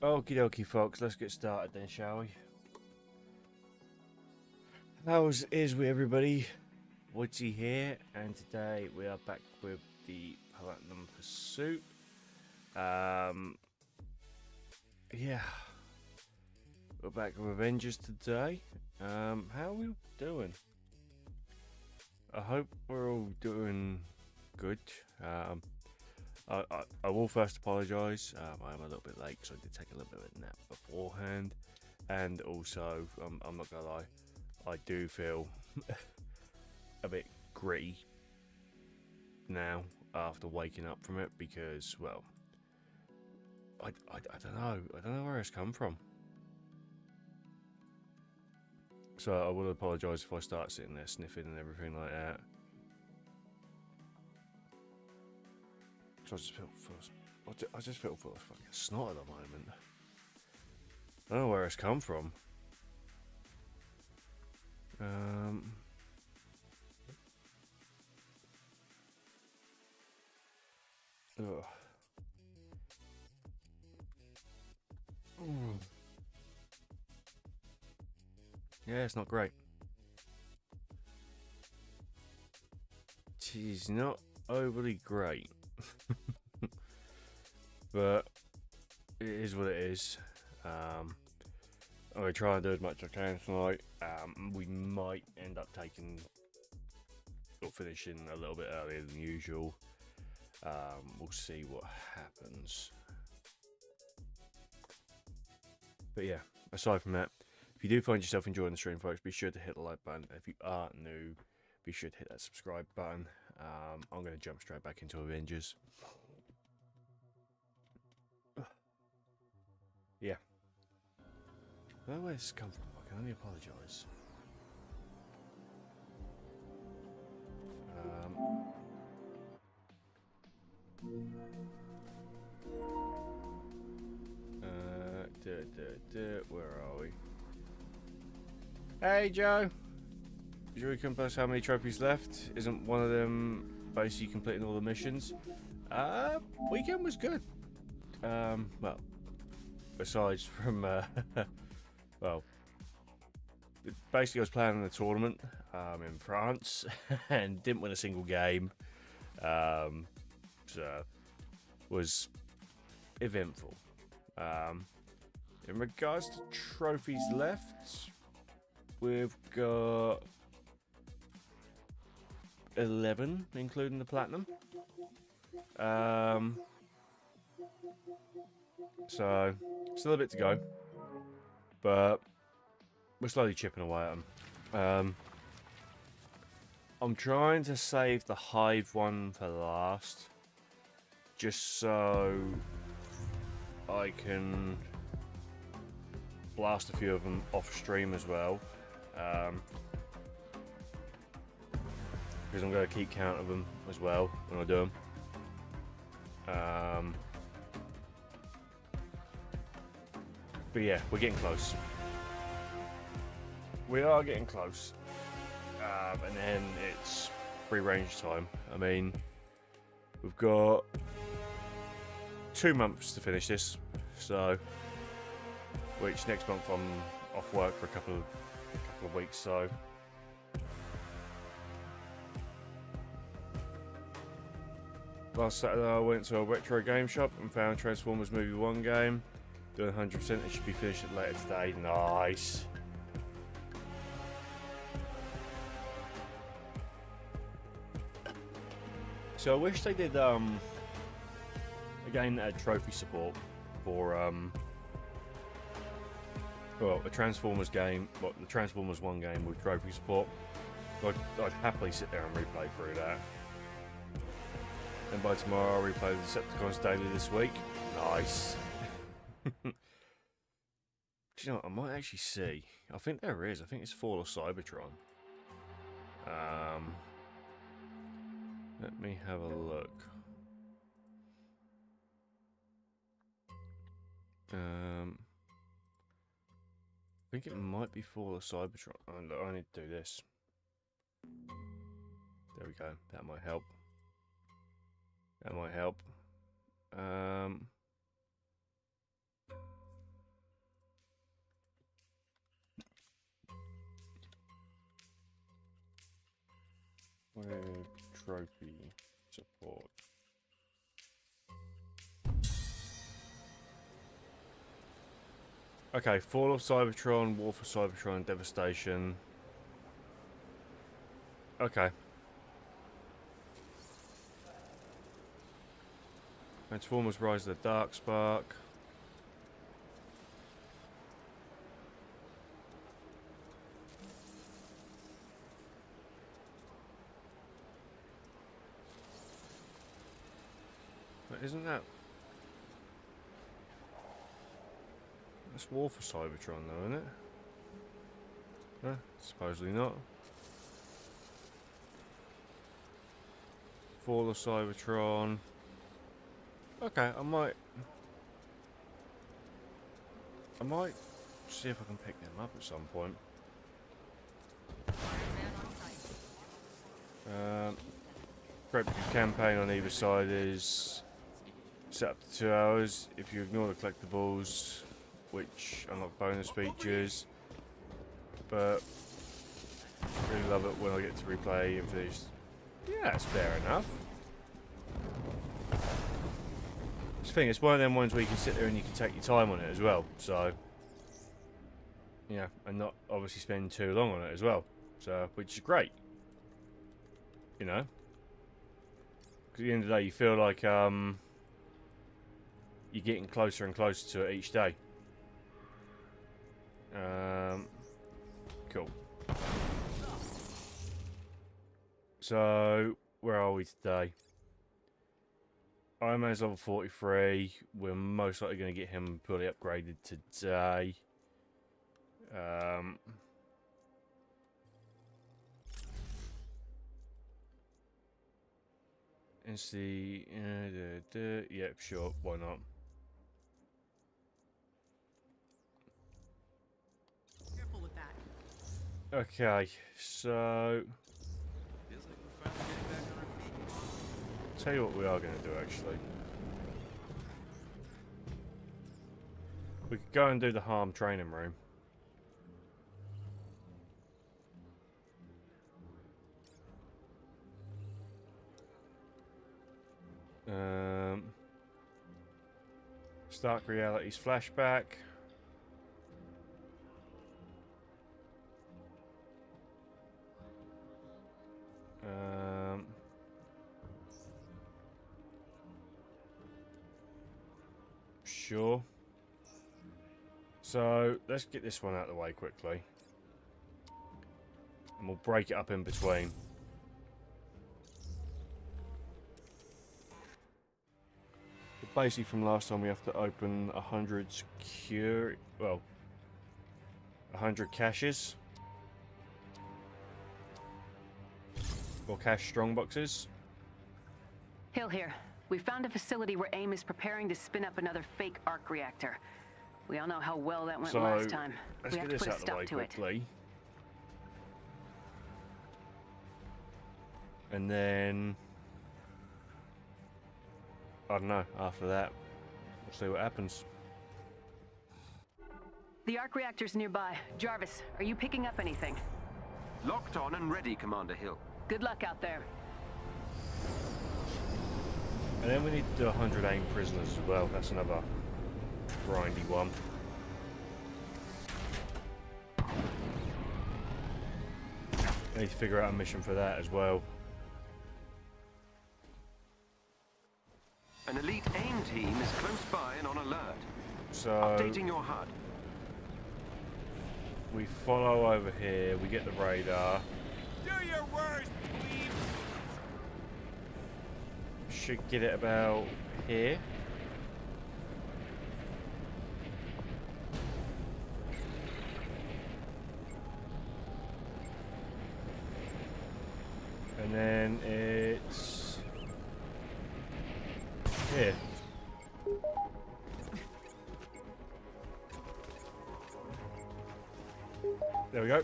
Okie dokie, folks, let's get started then, shall we? How's is with everybody? Woodsy here, and today we are back with the Platinum Pursuit. Yeah, we're back with Avengers today. How are we doing? I hope we're all doing good. I will first apologise. I am a little bit late, so I did take a little bit of a nap beforehand, and also I'm not gonna lie, I do feel a bit gritty now after waking up from it because, well, I don't know where it's come from. So I will apologise if I start sitting there sniffing and everything like that. So I just feel full of fucking snot at the moment. I don't know where it's come from. Ugh. Yeah, it's not great. She's not overly great. But it is what it is. I'm going to try and do as much as I can tonight. We might end up taking or finishing a little bit earlier than usual. We'll see what happens. But yeah, aside from that, if you do find yourself enjoying the stream, folks, be sure to hit the like button. If you are new, be sure to hit that subscribe button. I'm going to jump straight back into Avengers. Yeah. I don't know where this has come from. I can only apologise. Where are we? Hey, Joe! Sure you can post how many trophies left? Isn't one of them basically completing all the missions? Weekend was good. Well, besides from, well, basically I was playing in a tournament in France and didn't win a single game. So was eventful. In regards to trophies left, we've got 11, including the platinum. So still a bit to go, but we're slowly chipping away at them. I'm trying to save the Hive one for last, just so I can blast a few of them off stream as well. Because I'm going to keep count of them as well when I do them. But yeah, we're getting close. We are getting close. And then it's free range time. I mean, we've got 2 months to finish this, so which next month I'm off work for a couple of weeks, so last Saturday I went to a retro game shop and found Transformers Movie 1 game. Doing 100%, it should be finished later today. Nice. So I wish they did a game that had trophy support for well, a Transformers game, well, the Transformers 1 game with trophy support. I'd happily sit there and replay through that. And by tomorrow I'll replay the Decepticons daily this week. Nice. Do you know what, I might actually see. I think there is. I think it's Fall of Cybertron. Let me have a look. I think it might be Fall of Cybertron. I need to do this. There we go. That might help. That might help. Trophy support. Okay, Fall of Cybertron, War for Cybertron, Devastation. Okay. Transformers Rise of the Dark Spark. But isn't that... That's War for Cybertron though, isn't it? Huh? Supposedly not. Fall of Cybertron. Okay, I might see if I can pick them up at some point. Great campaign on either side is set up to 2 hours. If you ignore the collectibles, which unlock bonus features, but really love it when I get to replay and finish. Yeah, that's fair enough. This thing, it's one of them ones where you can sit there and you can take your time on it as well. So, yeah, and not obviously spend too long on it as well. So, which is great. You know, because at the end of the day, you feel like you're getting closer and closer to it each day. Cool. So, where are we today? Iron Man's level 43. We're most likely going to get him fully upgraded today. And see, yep, sure, why not? Careful with that. Okay, so Feels like we're finally getting back on our feet. tell you what we are going to do actually. We could go and do the harm training room. Stark Realities flashback. Sure. So let's get this one out of the way quickly, and we'll break it up in between. Basically, from last time, we have to open 100 100 caches or cache strong boxes. Hill here. We found a facility where AIM is preparing to spin up another fake arc reactor. We all know how well that went last time. Let's We get have to this put a out of the way stop to it. quickly. And then I don't know, after that, we'll see what happens. The arc reactor's nearby. Jarvis, are you picking up anything? Locked on and ready, Commander Hill. Good luck out there. And then we need to do 100 AIM prisoners as well. That's another grindy one. I need to figure out a mission for that as well. An elite AIM team is close by and on alert. So Updating your HUD. we follow over here, we get the radar. Do your worst, please. Should get it about here. And then it's here. There we go.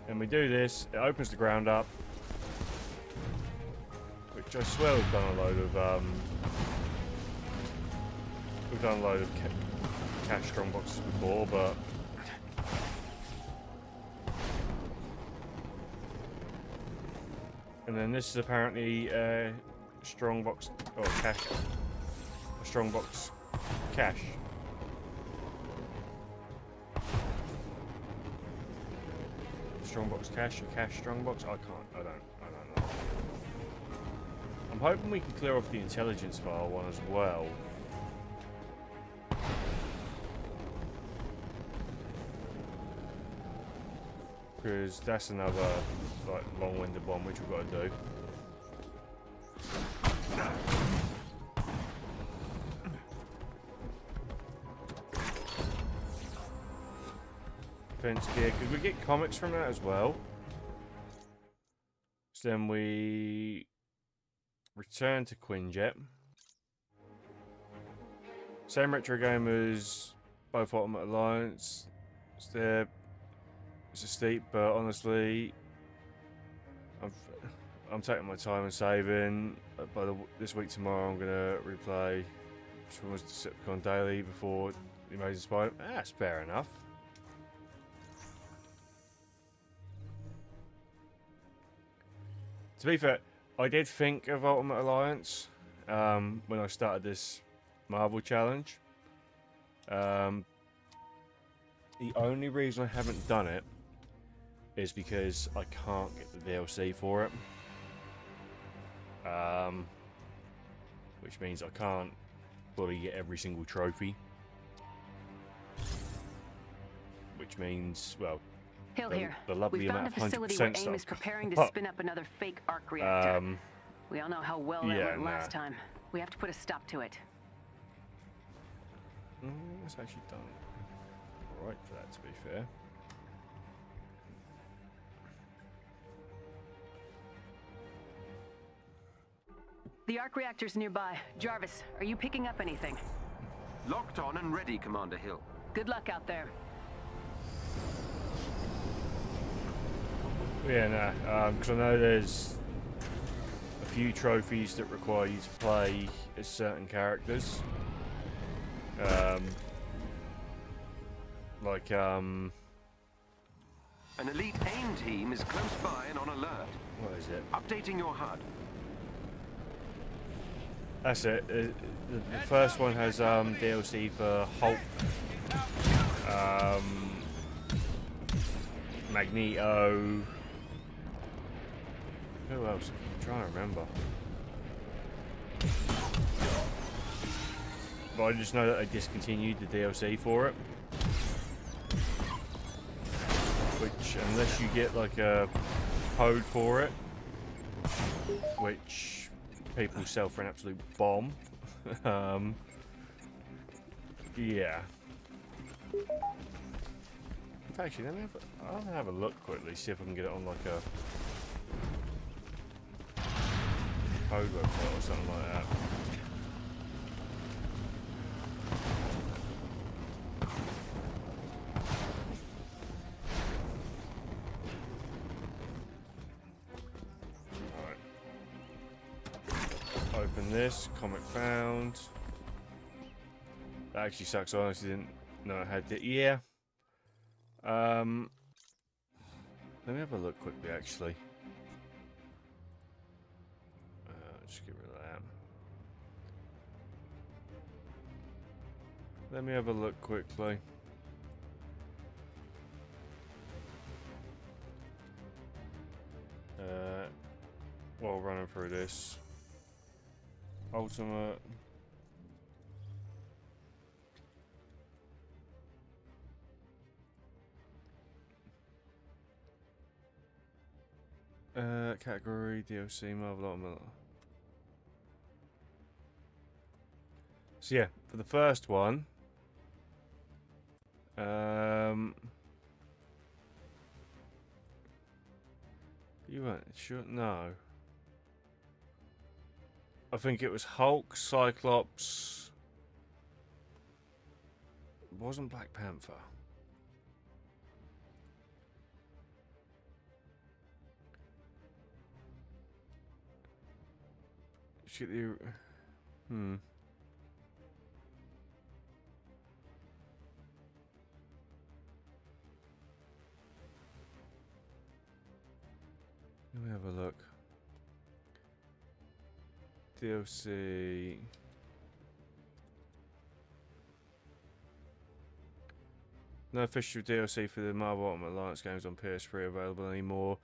And we do this, it opens the ground up. Which I swear we've done a load of cache strong boxes before, but And then this is apparently a strongbox or cache. A strongbox cache. Strongbox cache, a cache strongbox. I don't know. I'm hoping we can clear off the intelligence file one as well. Because that's another like long-winded one which we've got to do. Fence gear, because we get comics from that as well. So then we return to Quinjet. Same retro gamers, both Ultimate Alliance. It's a steep, but honestly, I'm taking my time and saving. This week tomorrow, I'm gonna replay which one was Decepticon Daily before the Amazing Spider. That's fair enough. To be fair, I did think of Ultimate Alliance when I started this Marvel challenge. The only reason I haven't done it is because I can't get the DLC for it. Which means I can't fully get every single trophy. Which means, well, Hill here. the lovely We found amount a of facility where 100% AIM is stuff. preparing to spin up another fake arc reactor. We all know how well that yeah, went last time. We have to put a stop to it. That's actually done right for that, to be fair. The arc reactor's nearby. Jarvis, are you picking up anything? Locked on and ready, Commander Hill. Good luck out there. Yeah, nah, because I know there's a few trophies that require you to play as certain characters. An elite AIM team is close by and on alert. What is it? Updating your HUD. That's it. The first one has DLC for Hulk, Magneto. Who else? I'm trying to remember. But I just know that they discontinued the DLC for it. Which, unless you get like a code for it, which people sell for an absolute bomb. Yeah. Actually, I'll have a look quickly, see if I can get it on like a code website or something like that. Open this, comic found. That actually sucks. I honestly didn't know I had it. Yeah. Let me have a look quickly. Actually, just get rid of that. Let me have a look quickly. While running through this. Ultimate. Category DLC Marvel Ultimate. So yeah, for the first one, you weren't sure? No. I think it was Hulk, Cyclops. It wasn't Black Panther. Shit, you. Let me have a look. DLC. No official DLC for the Marvel Ultimate Alliance games on PS3 available anymore,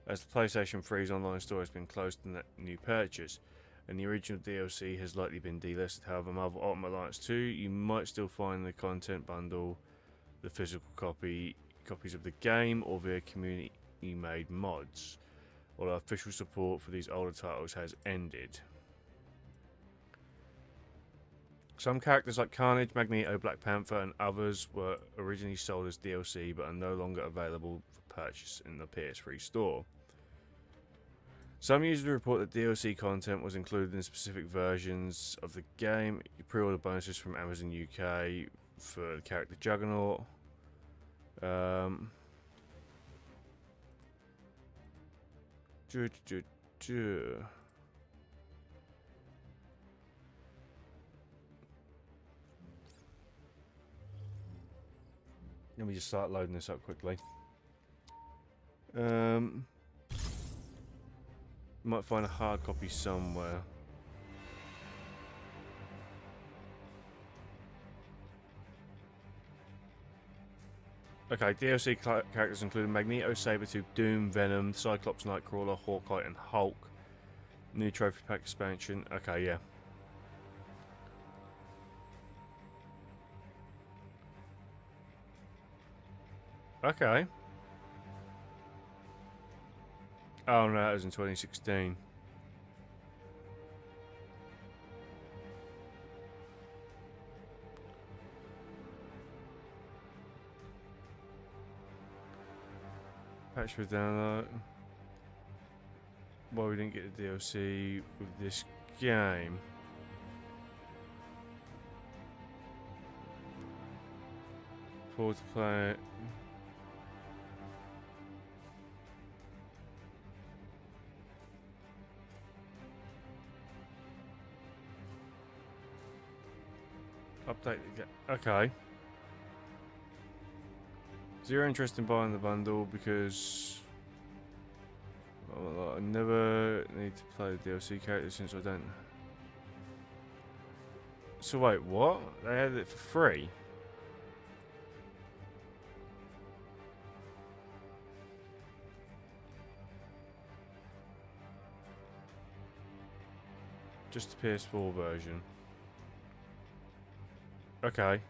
as the PlayStation 3's online store has been closed to new purchase, and the original DLC has likely been delisted. However, Marvel Ultimate Alliance 2, you might still find the content bundle, the physical copies of the game, or via community-made mods, although official support for these older titles has ended. Some characters like Carnage, Magneto, Black Panther, and others were originally sold as DLC but are no longer available for purchase in the PS3 store. Some users report that DLC content was included in specific versions of the game. Pre-order bonuses from Amazon UK for the character Juggernaut. Let me just start loading this up quickly. Might find a hard copy somewhere. Okay, DLC characters include Magneto, Sabretooth, Doom, Venom, Cyclops, Nightcrawler, Hawkeye, and Hulk. New trophy pack expansion. Okay, yeah. Okay. Oh no, that was in 2016. Patch for download. Well, we didn't get the DLC with this game. Forward to play it. Update the game. Okay. Zero interest in buying the bundle because I never need to play the DLC characters since I don't. So wait, what? They had it for free? Just the PS4 version. Okay.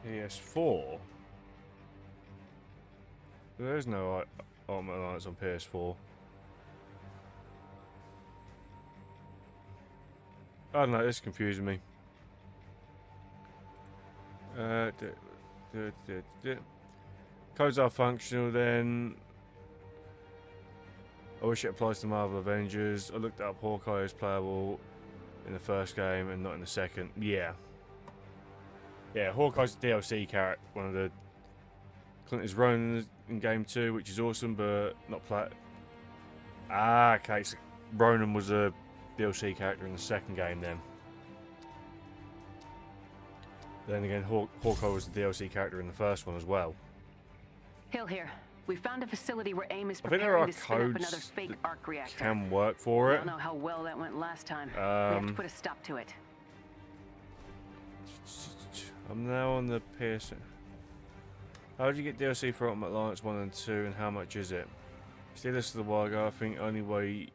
PS4? There's no Ultimate Alliance on PS4. I don't know, this is confusing me. Codes are functional then. I wish it applies to Marvel Avengers. I looked up Hawkeye as playable in the first game and not in the second. Yeah. Yeah, Hawkeye's a DLC character. One of the Clint is Ronan in game 2, which is awesome, but not play. Ah, okay. So Ronan was a DLC character in the second game then. Then again, Hawkeye was the DLC character in the first one as well. Hill here. We found a facility where AIM is I think there are preparing to spin up codes another fake arc reactor. can work for I it. don't know how well that went last time. We have to put a stop to it. I'm now on the PS. How did you get DLC for Ultimate Alliance 1 and 2, and how much is it? See, this is the while ago. I think only way you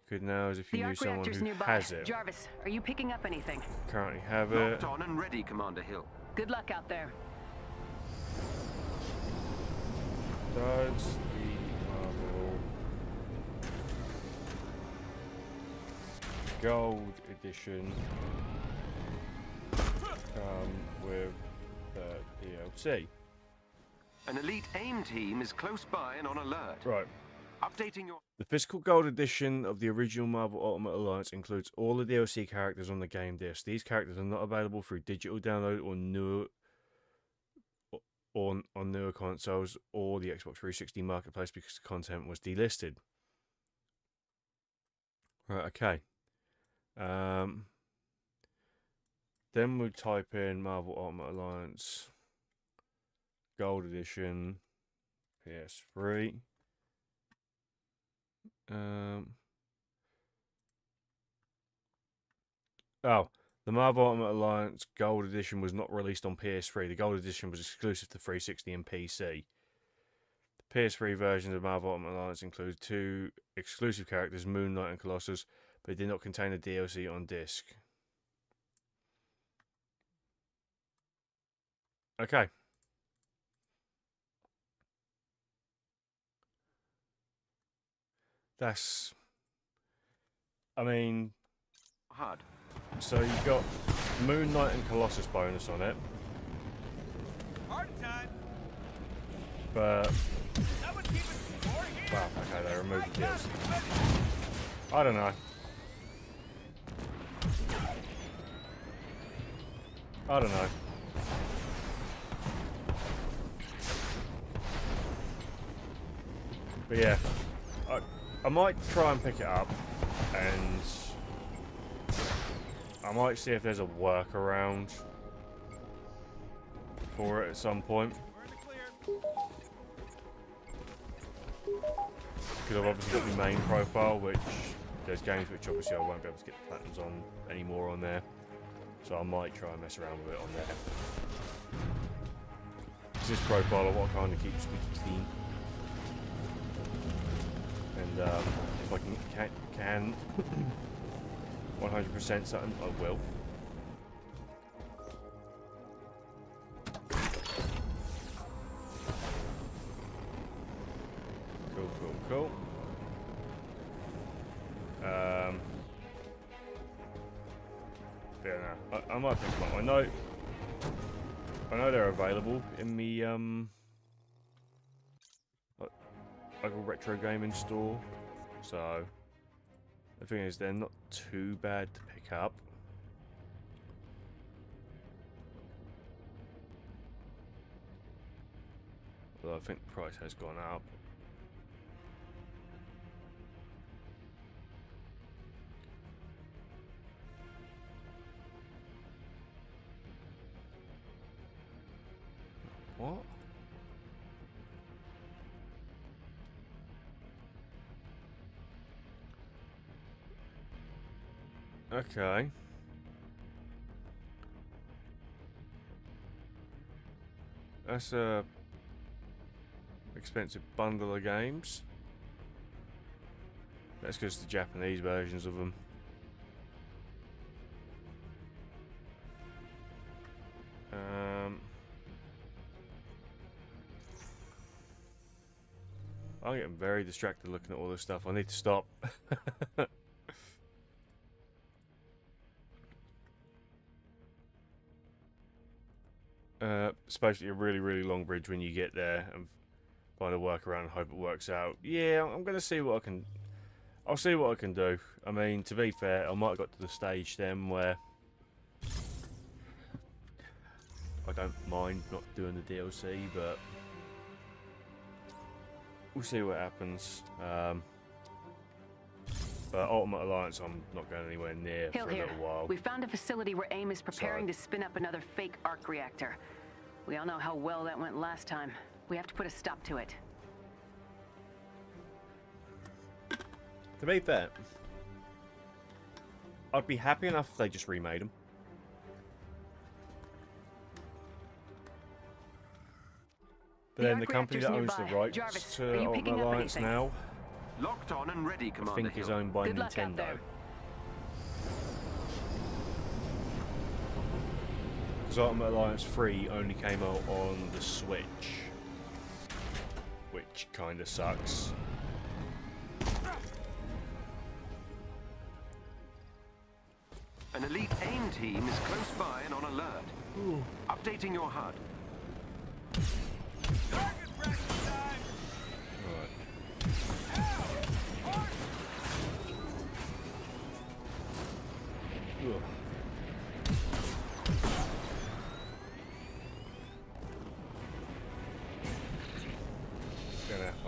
could now is if you The knew arc someone reactor's who nearby. has it. Jarvis, are you picking up anything? Currently have it. Locked on and ready, Commander Hill. Good luck out there. Does the Marvel Gold Edition come with DLC? An elite AIM team is close by and on alert. Right. Updating your... The physical gold edition of the original Marvel Ultimate Alliance includes all the DLC characters on the game disc. These characters are not available through digital download or newer on newer consoles or the Xbox 360 marketplace because the content was delisted. Right, okay. Then we type in Marvel Ultimate Alliance Gold Edition PS3. Oh, the Marvel Ultimate Alliance Gold Edition was not released on PS3. The Gold Edition was exclusive to 360 and PC. The PS3 version of Marvel Ultimate Alliance includes 2 exclusive characters, Moon Knight and Colossus, but it did not contain a DLC on disc. Okay. That's... I mean... HUD. So you've got Moon Knight and Colossus bonus on it. Hard time. But... Someone keep it more here. Wow, okay, they removed the DLC. I don't know. I don't know. But yeah, I might try and pick it up, and I might see if there's a workaround for it at some point. We're in the clear. Because I've obviously got my main profile, which there's games which obviously I won't be able to get the platinums on anymore on there. So I might try and mess around with it on there. This profile I want to kind of keep squeaky clean. And if I can 100% something, I will. Cool. Yeah, no, I might pick them up. I know they're available in the like a retro gaming store. So the thing is, they're not too bad to pick up. Although I think the price has gone up. What? Okay. That's a expensive bundle of games. That's just the Japanese versions of them. I'm getting very distracted looking at all this stuff. I need to stop. Especially a really long bridge when you get there and find a workaround and hope it works out. Yeah, I'm gonna see what I can. I'll see what I can do. I mean, to be fair, I might have got to the stage then where I don't mind not doing the DLC, but we'll see what happens. But Ultimate Alliance, I'm not going anywhere near for a little while. We found a facility where AIM is preparing to spin up another fake arc reactor. We all know how well that went last time. We have to put a stop to it. To be fair, I'd be happy enough if they just remade them. But then the company that owns the rights to Ultimate Alliance now, Locked on and ready, I Commander think is Hill. owned by Good luck out Nintendo. there. Because Ultimate Alliance 3 only came out on the Switch, which kind of sucks. An elite AIM team is close by and on alert. Ooh. Updating your HUD. Target practice time. Right. Ugh.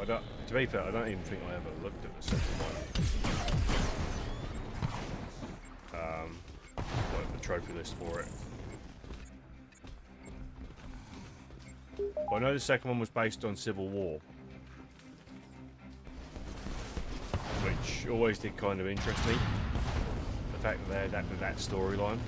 I don't, to be fair, I don't even think I ever looked at the second one. Whatever the trophy list for it. But I know the second one was based on Civil War, which which always did kind of interest me. The fact that they had that storyline.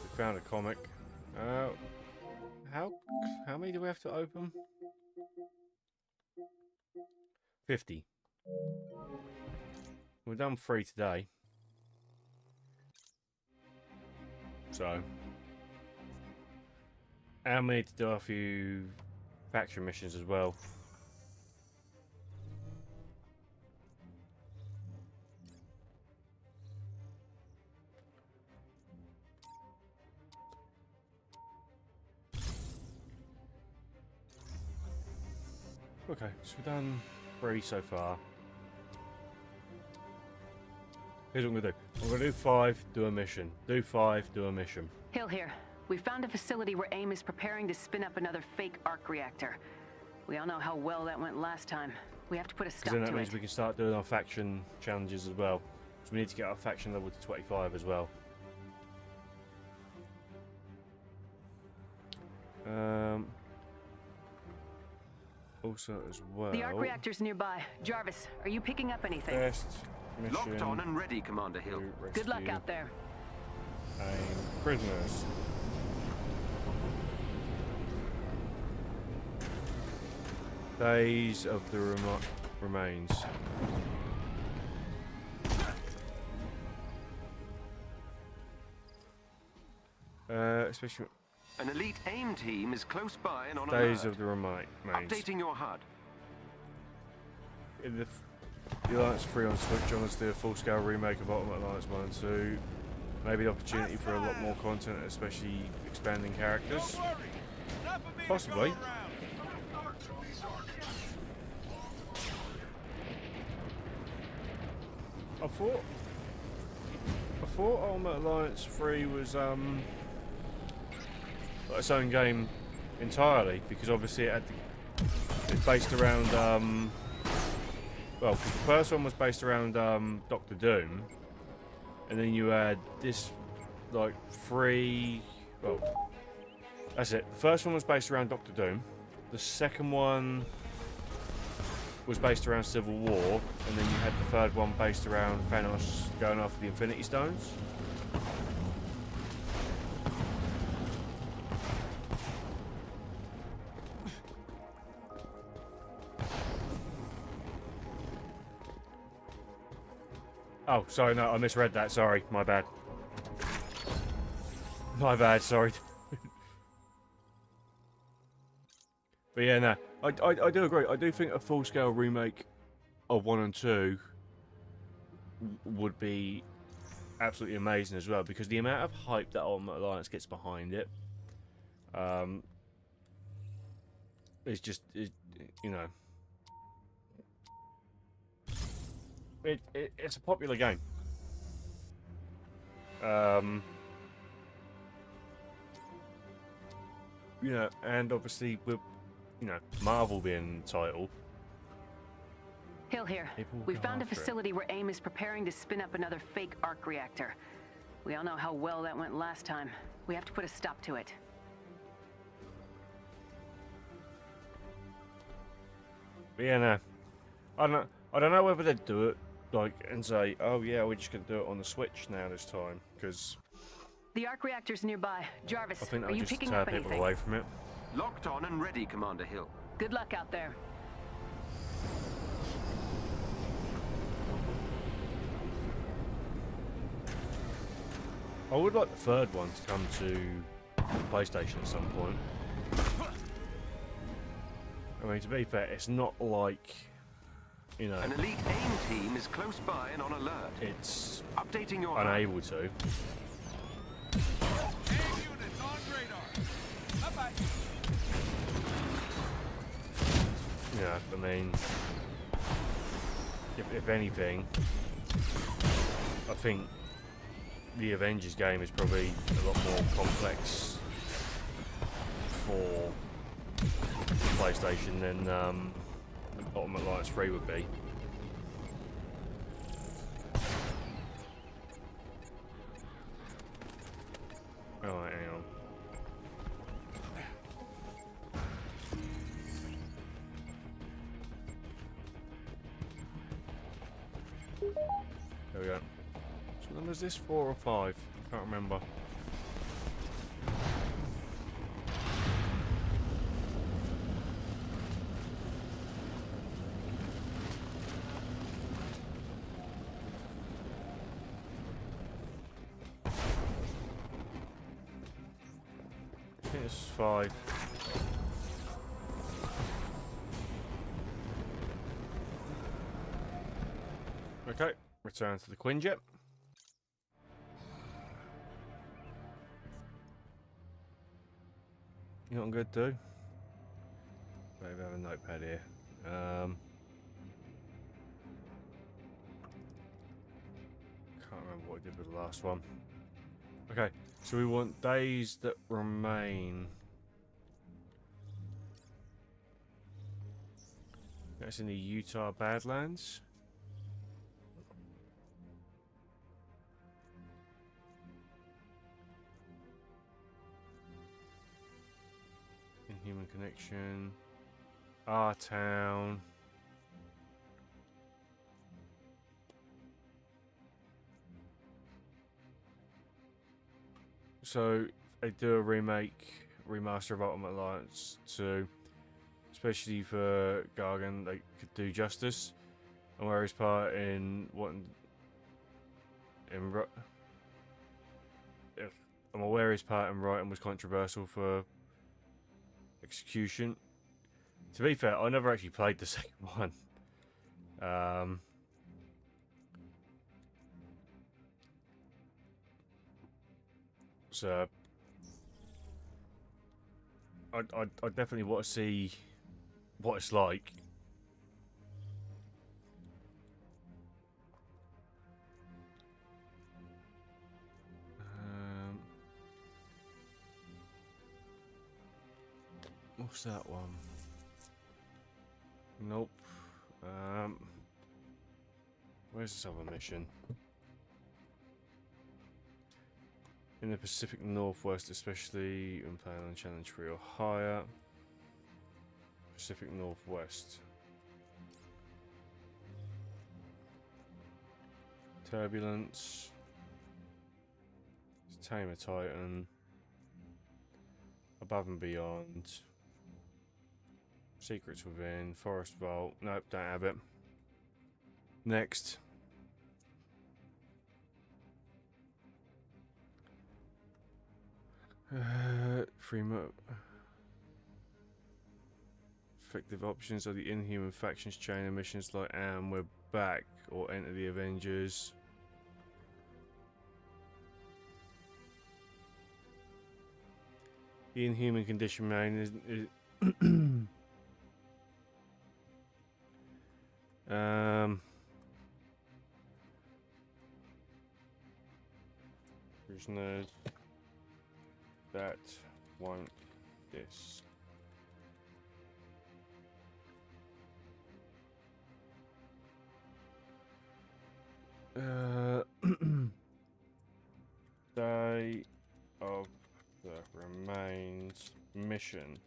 We found a comic. How many do we have to open? 50. We've done 3 today. So. And we need to do a few faction missions as well. Okay, so we've done 3 so far. Here's what I'm gonna do. I'm gonna do 5, do a mission. Do 5, do a mission. Hill here. We found a facility where AIM is preparing to spin up another fake arc reactor. We all know how well that went last time. We have to put a stop to it. Because then that means we can start doing our faction challenges as well. So we need to get our faction level to 25 as well. Also as well. The arc reactor's nearby. Jarvis, are you picking up anything? Best mission. Locked on and ready, Commander Hill. Good luck out there. AIM prisoners. Days of the remains. Especially An elite AIM team is close by and on Days alert. of the remains. Updating your HUD. In the Alliance 3 on Switch, on us do a full-scale remake of Ultimate Alliance 1 and 2. Maybe the opportunity for a lot more content, especially expanding characters. Possibly. I thought Ultimate Alliance 3 was its own game entirely, because obviously it's based around well, because the first one was based around Doctor Doom, and then you had this like 3. Well, that's it. The first one was based around Doctor Doom. The second one was based around Civil War, and then you had the third one based around Thanos going after the Infinity Stones. Oh, sorry, no, I misread that. Sorry, my bad. My bad, sorry. But yeah, no, I do agree. I do think a full-scale remake of 1 and 2 would be absolutely amazing as well, because the amount of hype that Ultimate Alliance gets behind it, is just, you know, it's a popular game. You know, and obviously with, you know, Marvel being the title. Hill here. We found a facility where AIM is preparing to spin up another fake arc reactor. We all know how well that went last time. We have to put a stop to it. But yeah, no, I don't know whether they'd do it like and say, oh yeah, we're just gonna do it on the Switch now this time, because The arc reactor's nearby. Jarvis, I think are that'll you just picking tear up people anything? away from it. Locked on and ready, Commander Hill. Good luck out there. I would like the third one to come to PlayStation at some point. I mean, to be fair, it's not like, you know, An elite AIM team is close by and on alert. it's Updating your HUD. unable to. AIM units on radar. Bye-bye. Yeah, I mean, if anything, I think the Avengers game is probably a lot more complex for PlayStation than Ultimate Alliance 3 would be. There we go. So then was this 4 or 5? Can't remember. I think this is 5. Okay, return to the Quinjet. You know what I'm going to do? Maybe have a notepad here. Can't remember what I did with the last one. Okay, so we want days that remain. That's in the Utah Badlands. Inhuman Connection. Our town. So they do a remaster of Ultimate Alliance 2, especially for Gargan, they could do justice. And where his part in I'm aware his part in writing was controversial for Execution. To be fair, I never actually played the second one. So I definitely want to see what it's like. What's that one? Nope. Where's this other mission? In the Pacific Northwest, especially when playing on Challenge 3 or higher. Pacific Northwest. Turbulence. Tamer Titan. Above and Beyond. Secrets Within. Forest Vault. Nope, don't have it. Next. Free mode. Effective options are the Inhuman Factions chain of missions like And We're Back or Enter the Avengers. The Inhuman Condition main is prisoners that want this. Day of the Remains mission.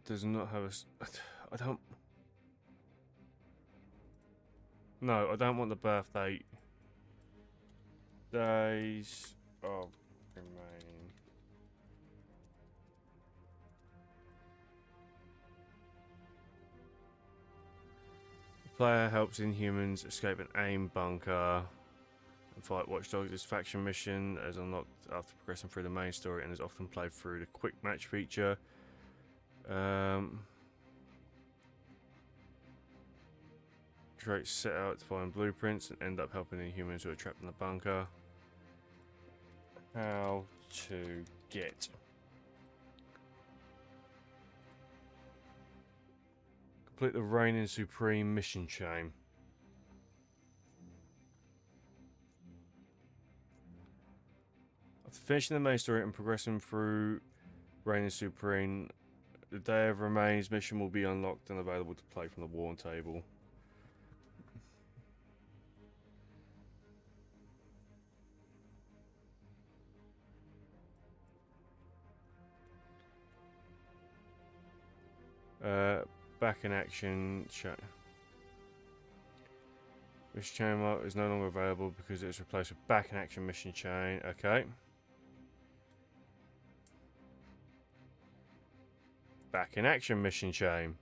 Does not have a. I don't. No, I don't want the birth date. Days of Remain. The player helps Inhumans escape an AIM bunker and fight watchdogs. This faction mission is unlocked after progressing through the main story and is often played through the quick match feature. Traits set out to find blueprints and end up helping the humans who are trapped in the bunker. How to get. Complete the Reigning Supreme mission chain. After finishing the main story and progressing through Reigning Supreme, the Day of Remains mission will be unlocked and available to play from the War table. Back in action. Mission chain mark is no longer available because it's replaced with back in action mission chain. Okay. Back in action mission chain.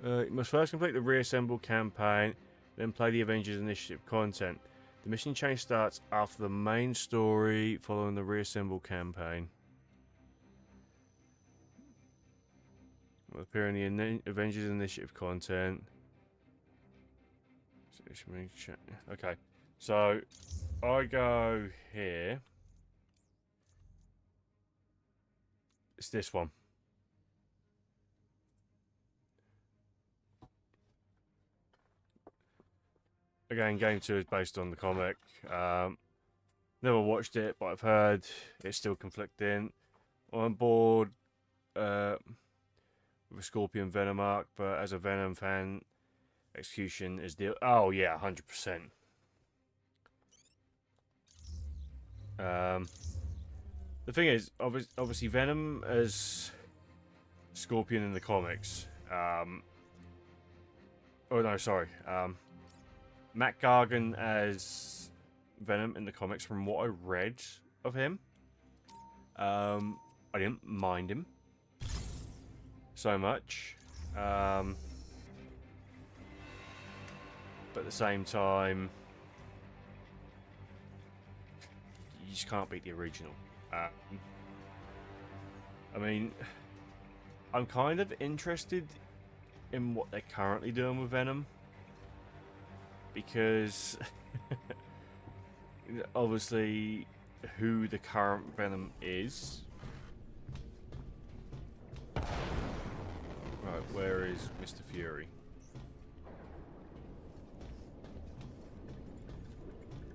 You must first complete the reassemble campaign, then play the Avengers Initiative content. The mission chain starts after the main story, following the reassemble campaign. Will appear in the Avengers Initiative content. Okay, so I go here. It's this one. Again, Game 2 is based on the comic. Never watched it, but I've heard it's still conflicting. I'm on board with a Scorpion Venom arc, but as a Venom fan, Execution is the... Oh, yeah, 100%. The thing is, obviously Venom as Scorpion in the comics. Oh, no, sorry. Matt Gargan as Venom in the comics, from what I read of him, I didn't mind him so much. But at the same time, you just can't beat the original. I mean, I'm kind of interested in what they're currently doing with Venom. Because obviously who the current Venom is. Right, where is Mr. Fury?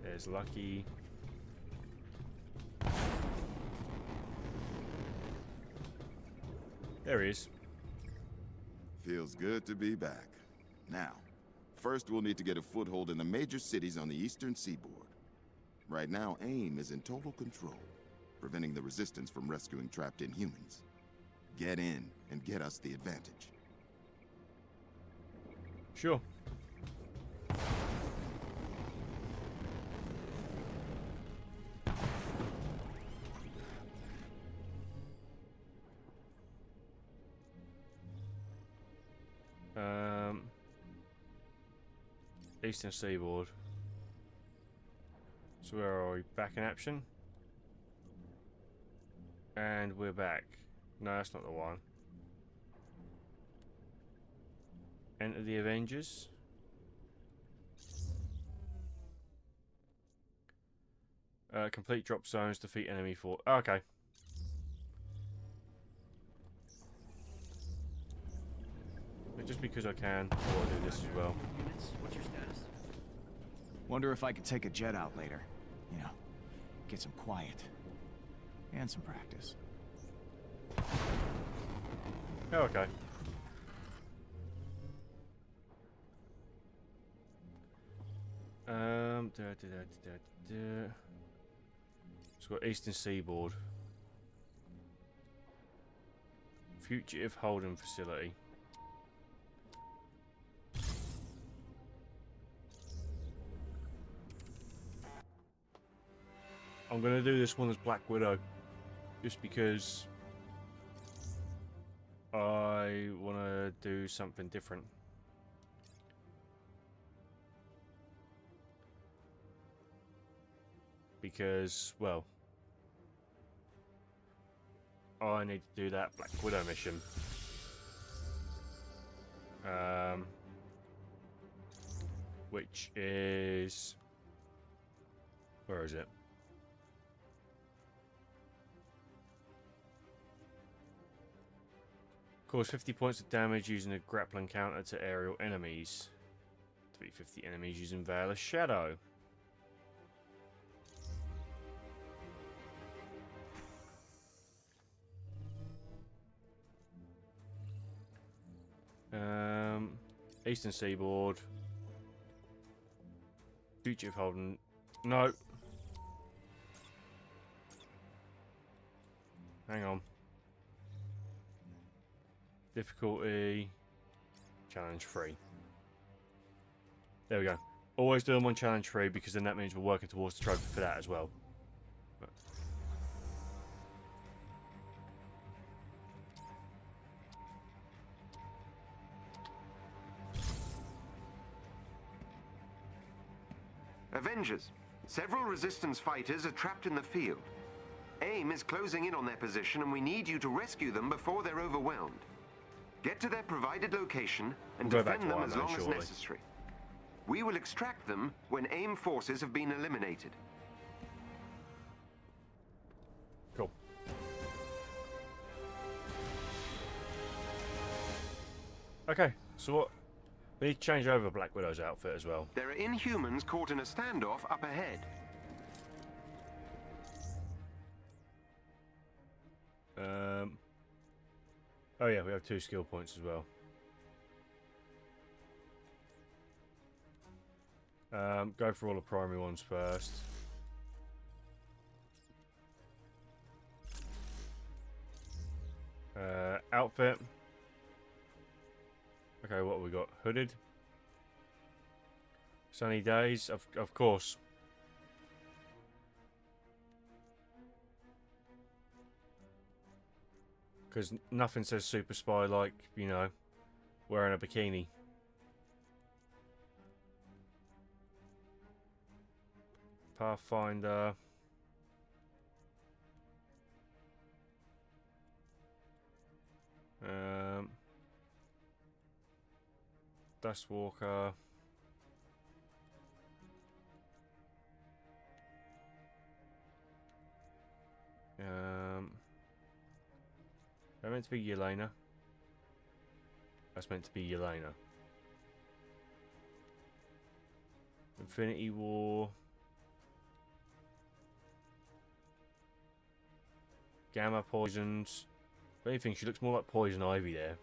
There's Lucky. There he is. Feels good to be back. Now, first we'll need to get a foothold in the major cities on the eastern seaboard. Right now, AIM is in total control, preventing the resistance from rescuing trapped Inhumans. Get in and get us the advantage. Sure. Eastern Seaboard. So where are we? Back in action? And we're back. No, that's not the one. Enter the Avengers. Complete drop zones, defeat enemy for... Oh, okay. But just because I can, I want to do this as well. Units, what's your status? Wonder if I could take a jet out later. You know, get some quiet. And some practice. Oh, okay. It's got Eastern Seaboard. Fugitive holding facility. I'm gonna do this one as Black Widow, just because I want to do something different. Because, well, I need to do that Black Widow mission. Which is... Where is it? Cause 50 points of damage using a grappling counter to aerial enemies. Defeat 50 enemies using Veil of Shadow. Eastern Seaboard. Fugitive holding. No. Hang on. Difficulty. Challenge 3. There we go. Always do them on challenge 3 because then that means we're working towards the trophy for that as well. Avengers. Several resistance fighters are trapped in the field. AIM is closing in on their position and we need you to rescue them before they're overwhelmed. Get to their provided location and defend them as long as necessary. We will extract them when AIM forces have been eliminated. Cool. Okay, so what? We need to change over Black Widow's outfit as well. There are Inhumans caught in a standoff up ahead. Oh yeah, we have 2 skill points as well. Go for all the primary ones first. Outfit. Okay, what have we got? Hooded. Sunny days, of course. Because nothing says super spy like, you know, wearing a bikini. Pathfinder. Dustwalker. That meant to be Yelena. That's meant to be Yelena. Infinity War. Gamma poisons. If anything, she looks more like Poison Ivy there.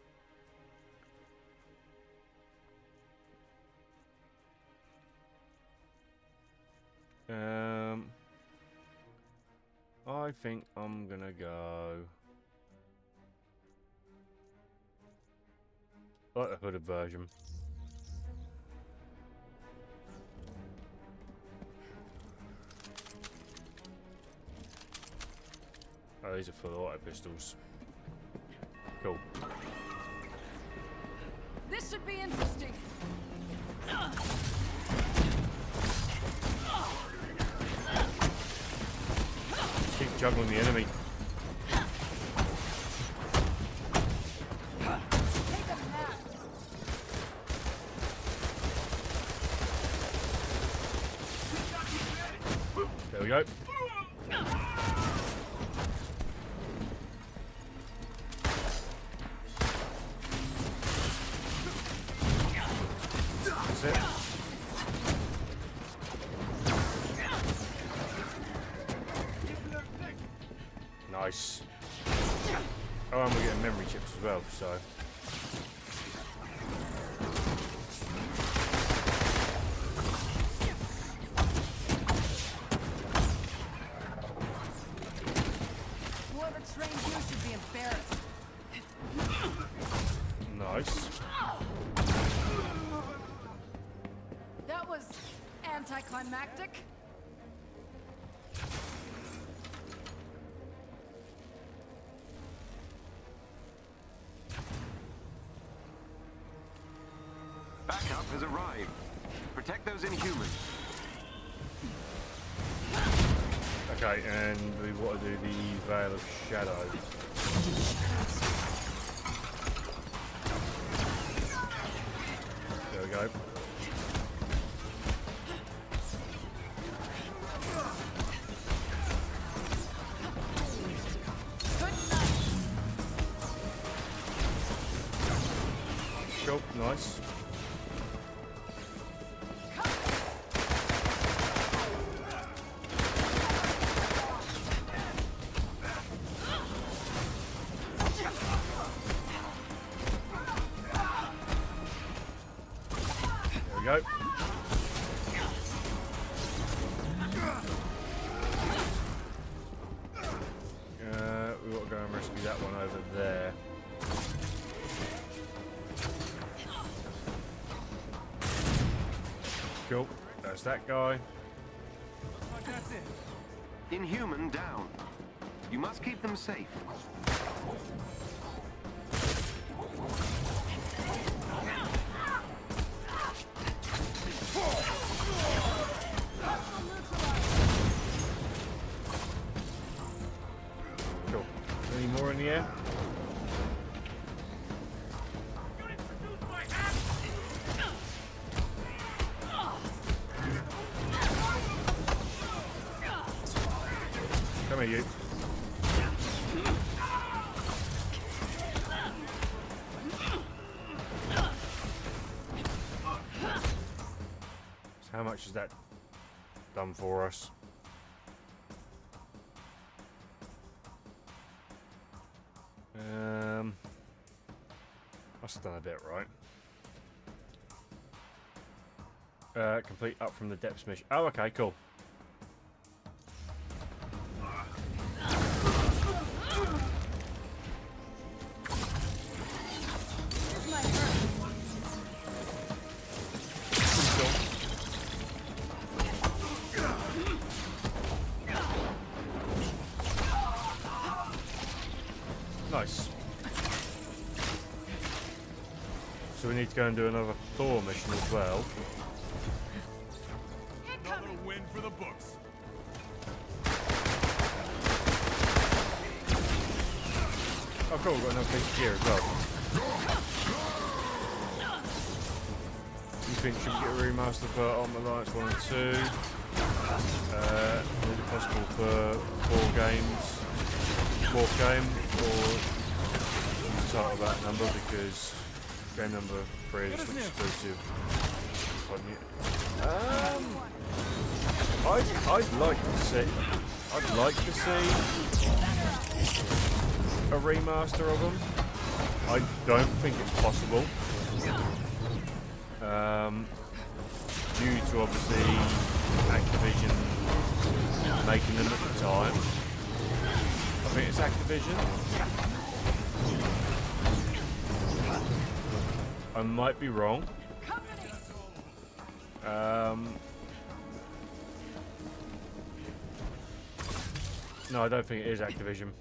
I think I'm gonna go. I like the hooded version. Oh, these are full auto pistols. Cool. This should be interesting. Keep juggling the enemy. There we go. That's it. Nice. Oh, and we're getting memory chips as well, so. Whoever trained you should be embarrassed. Nice. That was anticlimactic. Backup has arrived. Protect those Inhumans. Okay, and we want to do the Veil of Shadow. There we go. Cool, nice. There we go. We got to go that one over there. Cool. There's that guy. Looks like that's it. Inhuman down. You must keep them safe. Cool. Any more in the air? Come here, you. So how much has that done for us? Must have done a bit, right? Complete up from the depths mission. Oh, okay, cool. Nice. So we need to go and do another Thor mission as well. Another win for the books. Oh cool, we've got another piece of gear as well. You think should we get a remaster for Ultimate Alliance 1 and 2? Is it possible for 4 games? 4th game, or you can title that number because game number 3 is exclusive. I'd like to see a remaster of them. I don't think it's possible. Due to obviously Activision making them at the time. I think it's Activision. I might be wrong. No, I don't think it is Activision.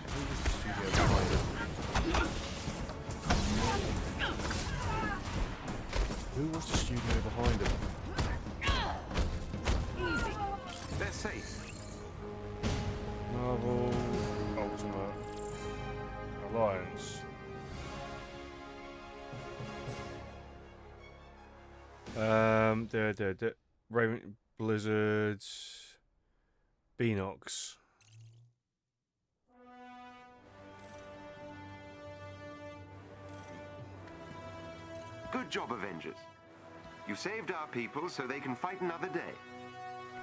Who was the studio behind it? Who was the studio behind it? They're safe. Marvel Ultimate Alliance. Raven Blizzards, Beanox. Good job, Avengers. You saved our people so they can fight another day.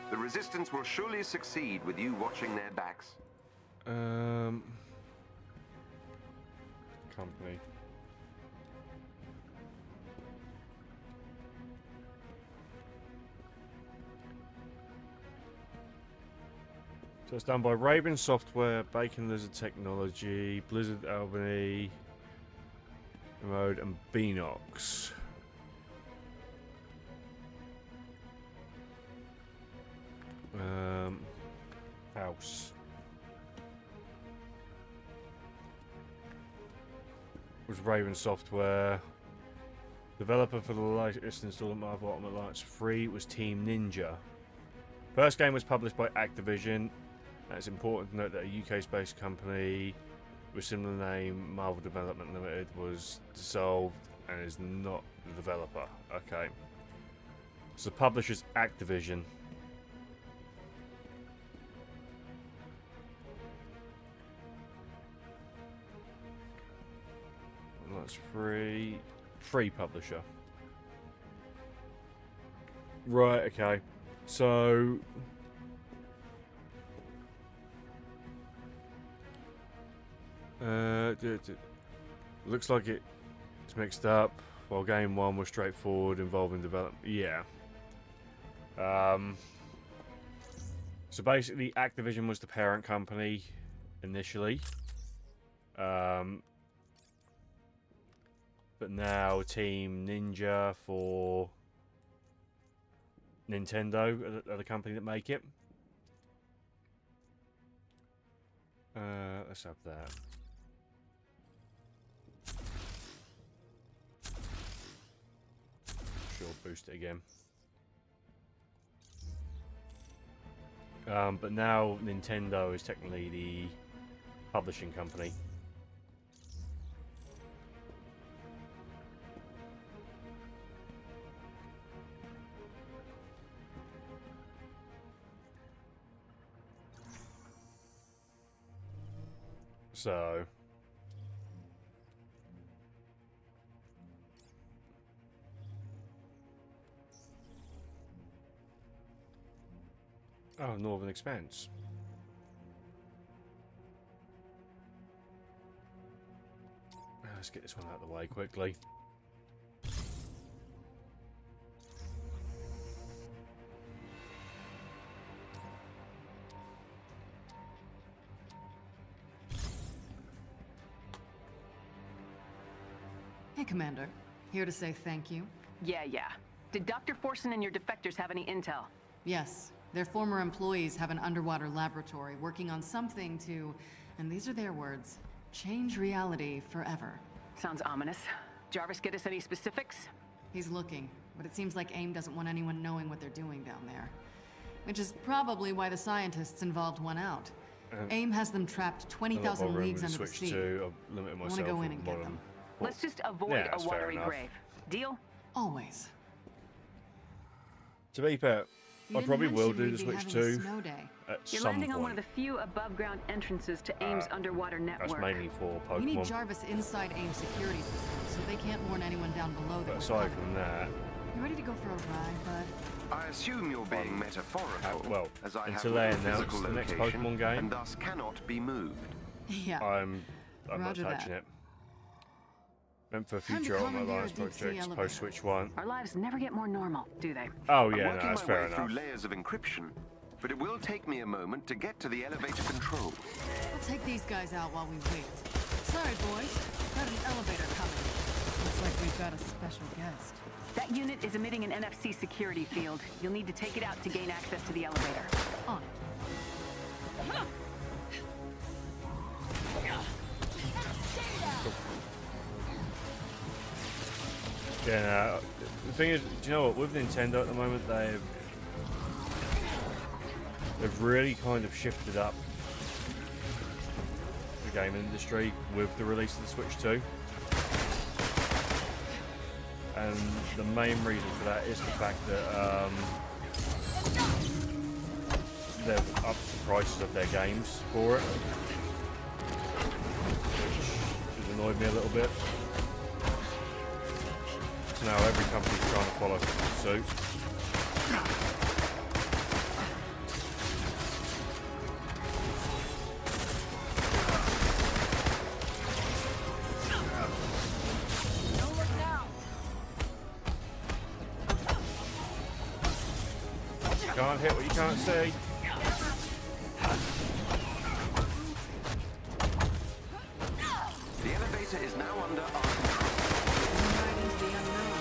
The Resistance will surely succeed with you watching their backs. Company. So it's done by Raven Software, Bacon Lizard Technology, Blizzard Albany, Mode, and Beanox. House. Was Raven Software. Developer for the latest installment of Ultimate Alliance 3 was Team Ninja. First game was published by Activision. And it's important to note that a UK-based company with similar name, Marvel Development Limited, was dissolved and is not the developer. Okay. So the publisher's Activision. That's free publisher. Right, okay. So looks like it's mixed up. While game 1 was straightforward, involving development. Yeah. So basically, Activision was the parent company initially. But now Team Ninja for Nintendo are the company that make it. Let's have that. Sure, boost it again. But now Nintendo is technically the publishing company. So oh, Northern Expanse. Let's get this one out of the way quickly. Hey, Commander. Here to say thank you. Yeah. Did Dr. Forsen and your defectors have any intel? Yes. Their former employees have an underwater laboratory working on something to, and these are their words, change reality forever. Sounds ominous. Jarvis get us any specifics? He's looking, but it seems like AIM doesn't want anyone knowing what they're doing down there. Which is probably why the scientists involved went out. AIM has them trapped 20,000 leagues under the sea. I want to go in and get them. Let's just avoid a watery grave. Deal? Always. To be fair, I probably will do the Switch 2 at You're some landing point. on one of the few above-ground entrances to AIM's underwater network. That's mainly for Pokemon. We need Jarvis inside AIM security systems, so they can't warn anyone down below that But we're aside coming. from that, You ready to go for a ride, bud? I assume you're being metaphorical, well, as I until have they no announce physical the next location, Pokemon game, and thus cannot be moved. Yeah. I'm not Roger touching that. it. Meant for Time to future on my commandeer a last deep sea projects, elevator. post Switch 1. Our lives never get more normal, do they? Oh I'm yeah, no, working that's my fair way enough. through layers of encryption, but it will take me a moment to get to the elevator control. We'll take these guys out while we wait. Sorry, boys. Got an elevator coming. Looks like we've got a special guest. That unit is emitting an NFC security field. You'll need to take it out to gain access to the elevator. On it. Yeah, no, the thing is, do you know what? With Nintendo at the moment, they've really kind of shifted up the gaming industry with the release of the Switch 2. And the main reason for that is the fact that they've upped the prices of their games for it, which has annoyed me a little bit. So now every company's trying to follow suit. Can't hit what you can't see. The elevator is now under our control. Right into the unknown.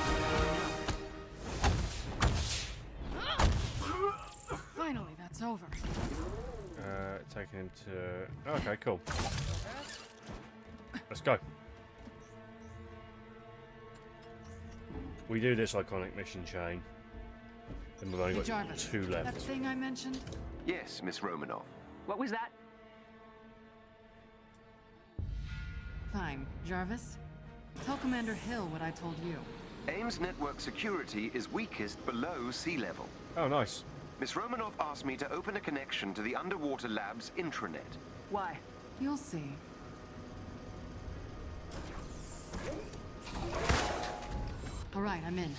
Finally, that's over. Taking him to... Okay, cool. Let's go. We do this iconic mission chain. And we've only Hey, got Jarvis, 2 left. that thing I mentioned? Yes, Miss Romanoff. What was that? Fine. Jarvis, tell Commander Hill what I told you. AIM's network security is weakest below sea level. Oh, nice. Miss Romanoff asked me to open a connection to the underwater lab's intranet. Why? You'll see. All right, I'm in.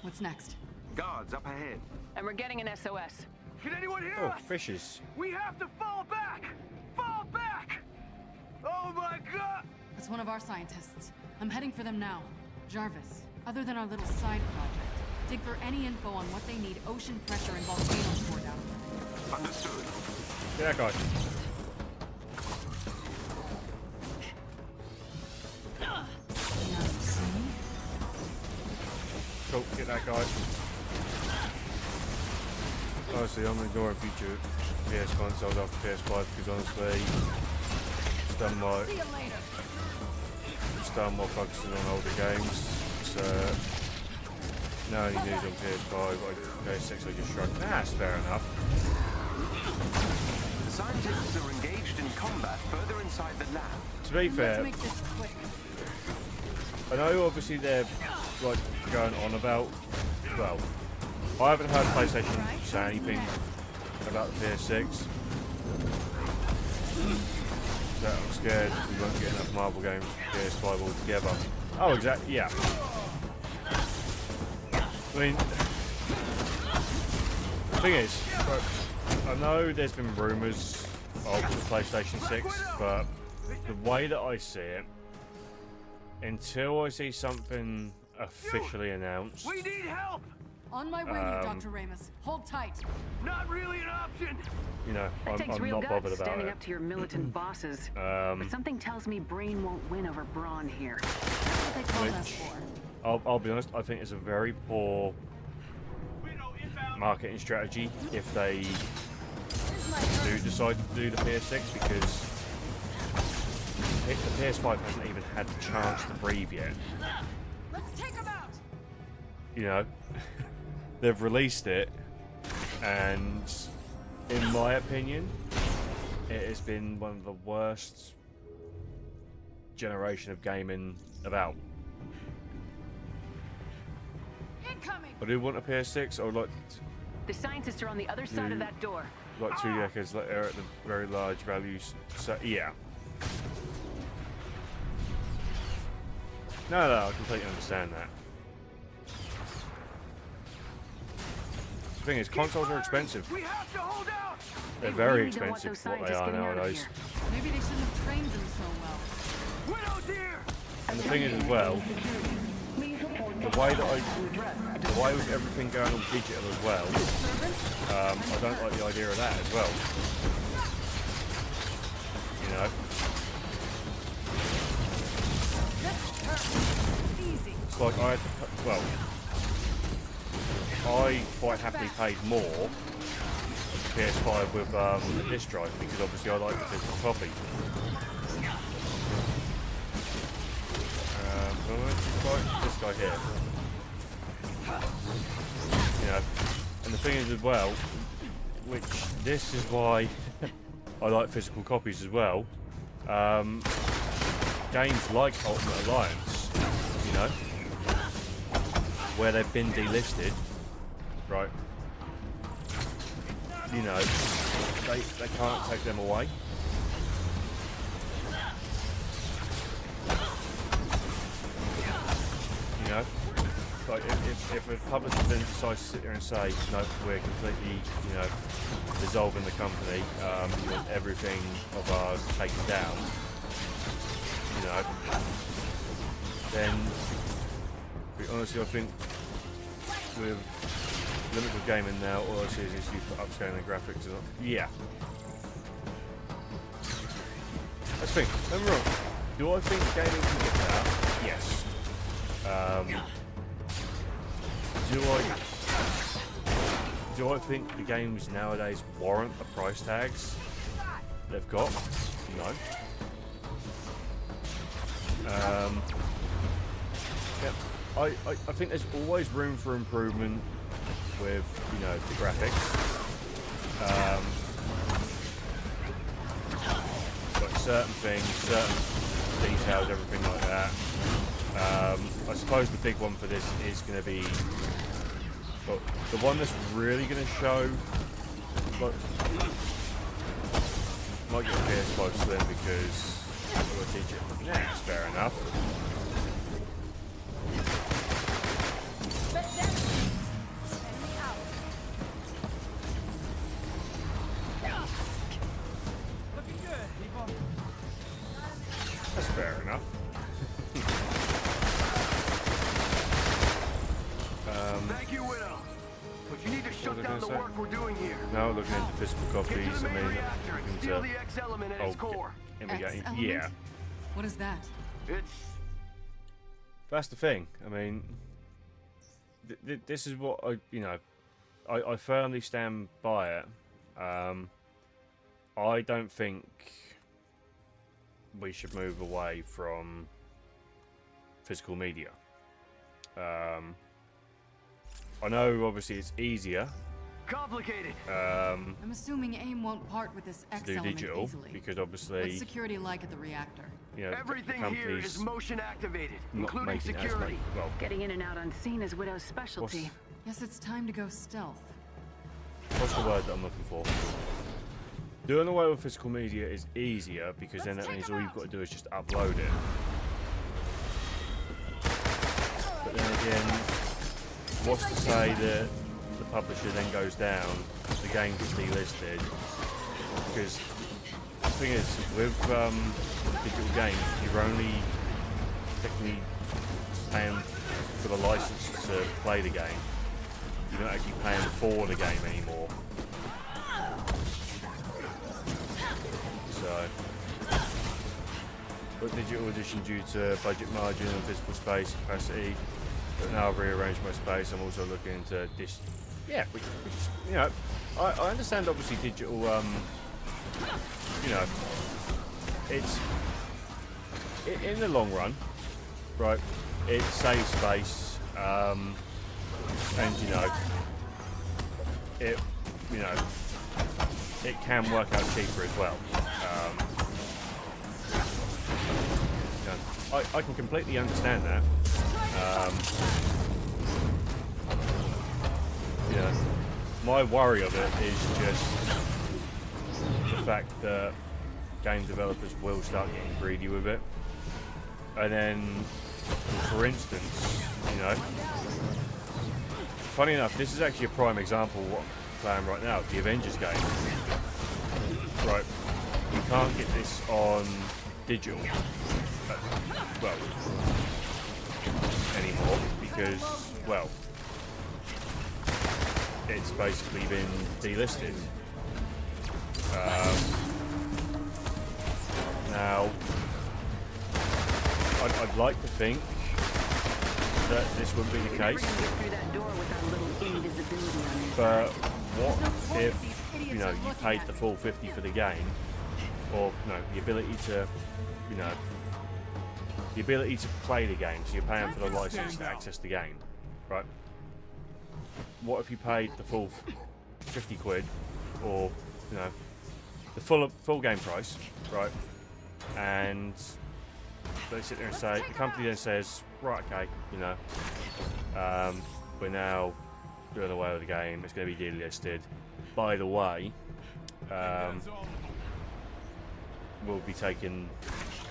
What's next? Guards up ahead. And we're getting an SOS. Can anyone hear Oh, us? fishes. We have to fall back! Fall back! Oh my god! It's one of our scientists. I'm heading for them now. Jarvis, other than our little side project, Dig for any info on what they need ocean pressure and volcano spore down there. Understood. Yeah, guys. Cool, get that guy. Honestly, I'm ignoring future PS consoles after PS5 because honestly, it's done more focusing on older games. So no only news on PS5, like PS6 I just shrugged. Nah, that's fair enough. The scientists are engaged in combat further inside the lab. To be fair, Let's make this quick. I know obviously they're like going on about, well, I haven't heard PlayStation say anything about the PS6. So I'm scared we won't get enough Marvel games for PS5 altogether. Oh, exactly, yeah. I mean, the thing is, I know there's been rumours of the PlayStation 6, but the way that I see it, until I see something officially announced, We need help! On my way, Dr. Ramus. Hold tight. Not really an option! you know, It takes I'm real not bothered guts about standing it. up to your militant bosses. But something tells me Brain won't win over Brawn here. That's what they called us for. I'll be honest, I think it's a very poor marketing strategy if they do decide to do the PS6, because the PS5 hasn't even had the chance to breathe yet. Let's take them out. You know, they've released it, and in my opinion, it has been one of the worst generation of gaming about. Incoming. I do want a PS6. I would like The scientists are on the other side of that door. like 2 decades later at the very large values. So yeah. No, I completely understand that. The thing is, consoles are expensive. We have to hold out! They're They very really don't want expensive those for what they scientists are getting out of nowadays. here. Maybe they shouldn't have trained them so well. Widow dear! And the thing is, as well, the way with everything going on digital as well, I don't like the idea of that as well. You know, Easy. it's like I had to, well, I quite happily paid more for PS5 with a disc drive because obviously I like the physical copy. This guy here. You know, and the thing is as well, which this is why I like physical copies as well. Games like Ultimate Alliance, you know, where they've been delisted, right? You know, they can't take them away. You know, like if a publisher then decides to sit there and say, no, we're completely, you know, dissolving the company, we want everything of ours taken down, you know, then honestly I think with limited gaming now, all I see is this use for upscaling the graphics. Yeah. Let's think. Don't get me wrong. Do I think gaming can get better? Yes. Do I think the games nowadays warrant the price tags they've got? No. Yeah, I think there's always room for improvement with, you know, the graphics. Like certain things, certain details, everything like that. I suppose the big one for this is going to be, well, the one that's really going to show, like, might get a PS5 Slim because it will teach it. Yeah, it's fair enough. That's fair enough. Thank you, need to shut down the work we're doing here. No, looking into physical copies. Get to the I main mean, reactor and steal the X element at its core. Yeah. What is that? It's... That's the thing. I mean, this is what I firmly stand by it. I don't think we should move away from physical media. I know, obviously, it's easier. Complicated. I'm assuming AIM won't part with this X element digital easily. because obviously. What's security like at the reactor? You know, everything here is motion activated, including security. Well, getting in and out unseen is Widow's specialty. Guess it's time to go stealth. What's the word that I'm looking for? Doing away with physical media is easier because then that means all you've got to do is just upload it. But then again, what's to say that the publisher then goes down, the game gets delisted? Because the thing is, with digital games, you're only technically paying for the license to play the game. You're not actually paying for the game anymore. So, but digital edition due to budget margin and physical space capacity. But now I've rearranged my space. I'm also looking into this. Yeah, which is, you know, I understand obviously digital. You know, it's in the long run, right? It saves space, and you know, it can work out cheaper as well. You know, I can completely understand that. Yeah, my worry of it is just the fact that game developers will start getting greedy with it, and then, for instance, you know, funny enough, this is actually a prime example of what I'm playing right now, the Avengers game. Right, you can't get this on digital, well, anymore, because, well, it's basically been delisted. Now, I'd like to think that this would be the case, but what if, you know, you paid the full 50 for the game, or no, the ability to, you know, the ability to play the game, so you're paying for the license to access the game, right? What if you paid the full 50 quid, or, you know, the full game price, right? And they sit there and say, the company then says, right, okay, you know, we're now doing away with the game, it's going to be delisted. By the way, we'll be taking,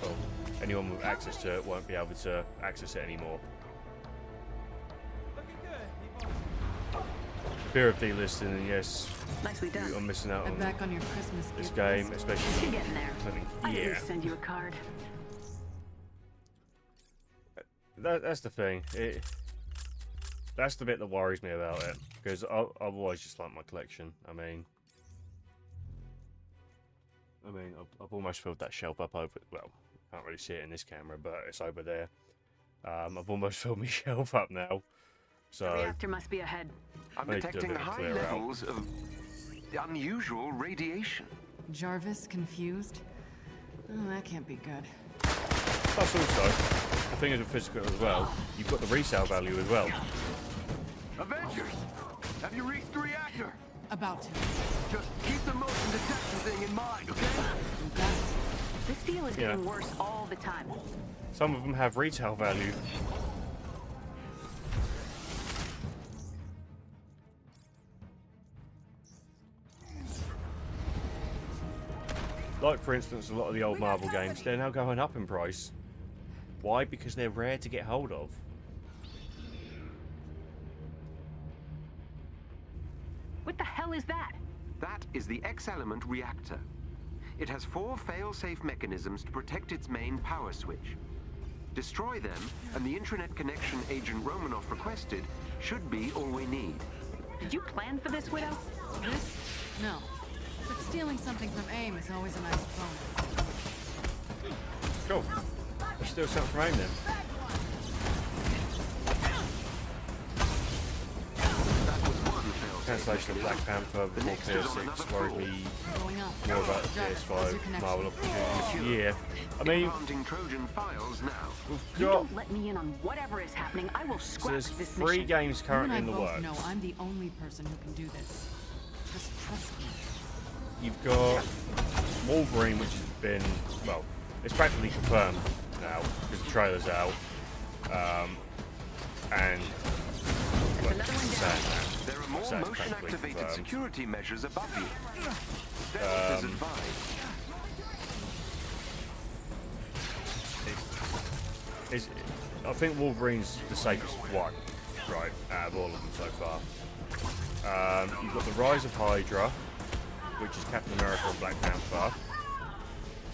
well, anyone with access to it won't be able to access it anymore. Fear of delisting, and yes, nicely done. I'm missing out on back on your Christmas this gift game, list. especially. You getting there? I didn't send you a card. That's the thing. That's the bit that worries me about it, because I've always just liked my collection. I mean, I've almost filled that shelf up over. Well, can't really see it in this camera, but it's over there. I've almost filled my shelf up now. So The reactor must be ahead. I'm detecting high levels of unusual radiation. Jarvis confused? Oh, that can't be good. Plus also, the thing is with physical as well, you've got the resale value as well. Avengers, have you reached the reactor? About to. Just keep the motion detection thing in mind, okay? You got it. This deal is getting worse all the time. Some of them have retail value. Like, for instance, a lot of the old Marvel games, they're now going up in price. Why? Because they're rare to get hold of. What the hell is that? That is the X-element reactor. It has 4 fail-safe mechanisms to protect its main power switch. Destroy them, and the intranet connection Agent Romanoff requested should be all we need. Did you plan for this, Widow? This? No. But stealing something from AIM is always a nice bonus. Cool. Let's steal something from AIM then. Cancellation of Black Panther before PS6 worries me more about the PS5 Marvel opportunities. Yeah, I mean, we've You got. don't let me in on whatever is happening. I will So scrap there's this 3 mission. games currently in the you and I works. both know I'm the only person who can do this. Just trust me. You've got Wolverine, which has been, well, it's practically confirmed now because the trailer's out. And well, another one down. saying that. There are more Sounds motion-activated practically security measures above you. Stealth is advised. I think Wolverine's the safest one, right, out of all of them so far. You've got the Rise of Hydra, which is Captain America and Black Panther,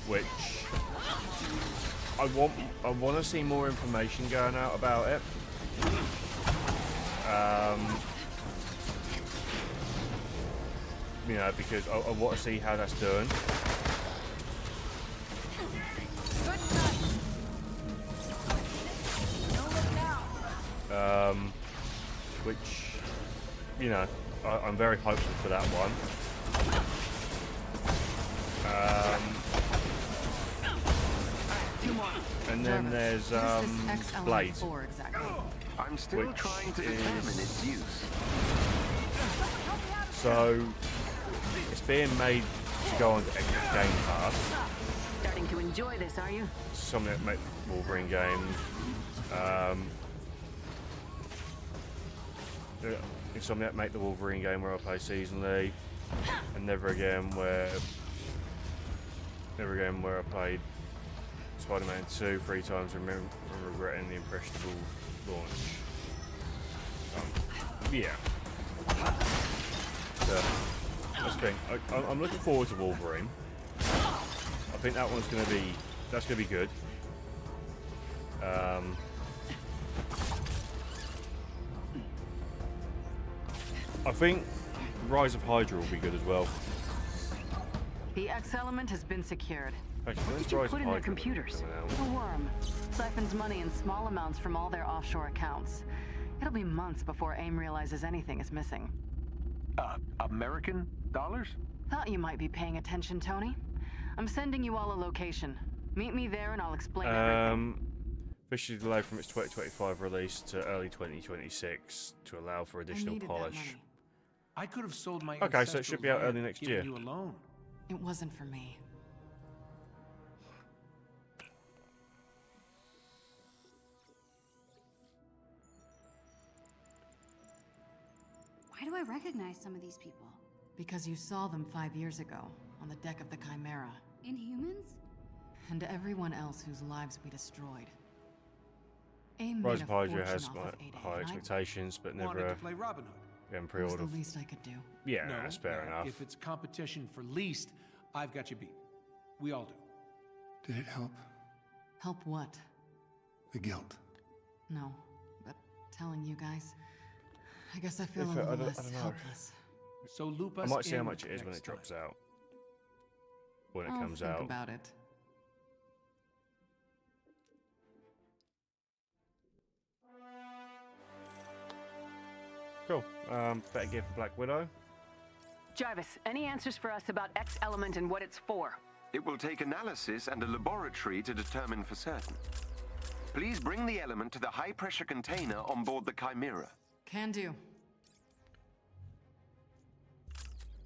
which I want to see more information going out about it. You know, because I want to see how that's done. Which, you know, I'm very hopeful for that one. And then there's Blade, Exactly. I'm still which trying to determine its use. so it's being made to go on to Xbox Game Pass. Starting to enjoy this, are you? Something that make the Wolverine game. It's something that make the Wolverine game where I play seasonally, and never again where I played Spider-Man 2 3 times and regretting the impressionable launch. Yeah. So, that's the thing. I'm looking forward to Wolverine. I think that one's that's gonna be good. I think Rise of Hydra will be good as well. The X element has been secured. Actually, What when's did you Rise put of in their Hydra computers? coming out? The worm. Siphons money in small amounts from all their offshore accounts. It'll be months before AIM realizes anything is missing. American dollars? Thought you might be paying attention, Tony. I'm sending you all a location. Meet me there and I'll explain everything. Officially delayed from its 2025 release to early 2026 to allow for additional polish. I could have sold my Okay, so it should be out early next year. You a loan. It wasn't for me. Why do I recognize some of these people? Because you saw them 5 years ago, on the deck of the Chimera. Inhumans? And everyone else whose lives we destroyed. AIM Rise made of a Hydra fortune has off of 8A, high and expectations, but Wanted never to play Robin Hood. been it was pre-ordered. the least I could do. Yeah, No, that's fair enough. If it's competition for least, I've got you beat. We all do. Did it help? Help what? The guilt. No, but telling you guys, I guess I feel If a I little don't- less I don't know. helpless. So loop I us might see how in much it is when next it drops time. out. When it I'll comes think out. about it. Cool. Better gear for Black Widow. Jarvis, any answers for us about X element and what it's for? It will take analysis and a laboratory to determine for certain. Please bring the element to the high-pressure container on board the Chimera. Can do.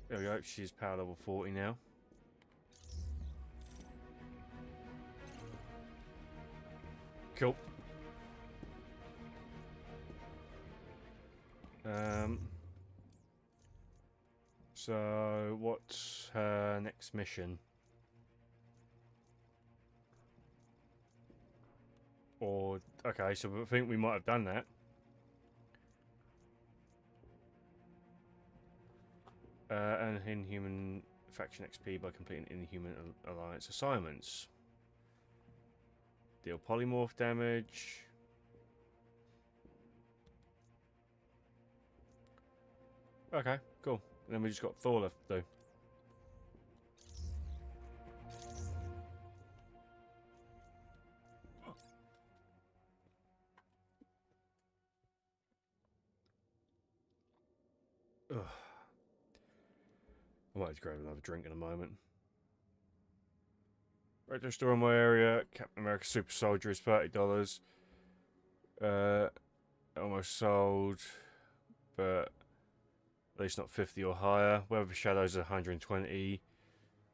There we go. She's power level 40 now. Cool. So what's her next mission? Or okay, so I think we might have done that. Earn Inhuman faction XP by completing Inhuman Alliance assignments. Deal polymorph damage. Okay, cool. And then we just got Thor left to do. Ugh. I might have to grab another drink in a moment. Regular store in my area. Captain America Super Soldier is $30. Almost sold, but at least not 50 or higher. Weather Shadows is 120,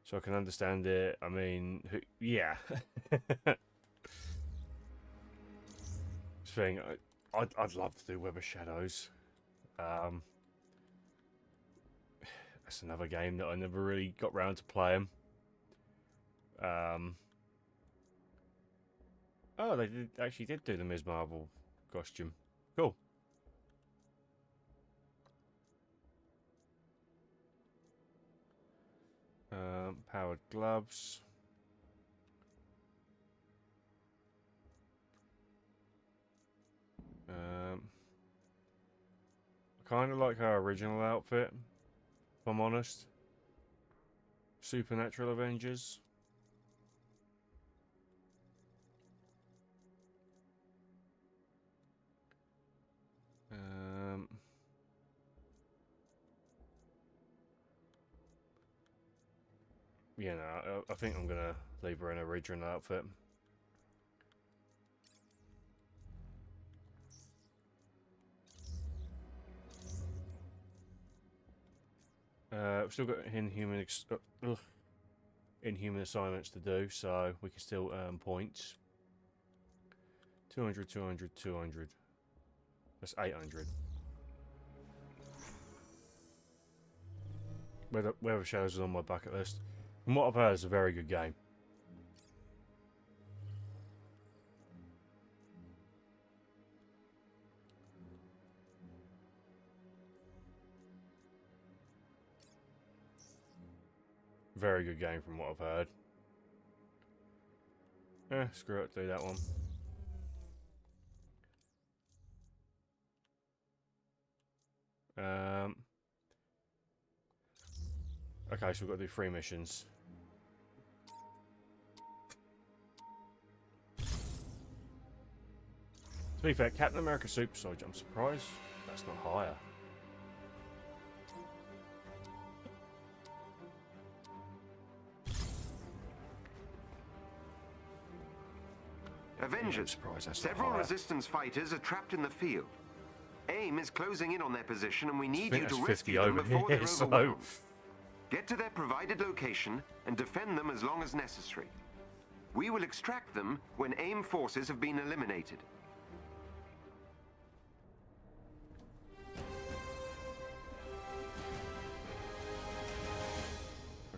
so I can understand it. I mean, yeah. Thing, I'd love to do Weather Shadows. That's another game that I never really got round to playing. Oh, they actually did do the Ms. Marvel costume. Cool. Powered gloves. I kind of like her original outfit, if I'm honest. Supernatural Avengers. Yeah, no, I think I'm gonna leave her in her original outfit. We've still got Inhuman assignments to do, so we can still earn points. 200, 200, 200. That's 800. Weather Shadows is on my bucket list. From what I've heard, it's a very good game. Very good game from what I've heard. Screw it, do that one. Okay, so we've got to do 3 missions. To be fair, Captain America Super Soldier, I'm surprised that's not higher. Avengers, several resistance fighters are trapped in the field. AIM is closing in on their position and we need you to rescue them before they're overwhelmed. Get to their provided location and defend them as long as necessary. We will extract them when AIM forces have been eliminated.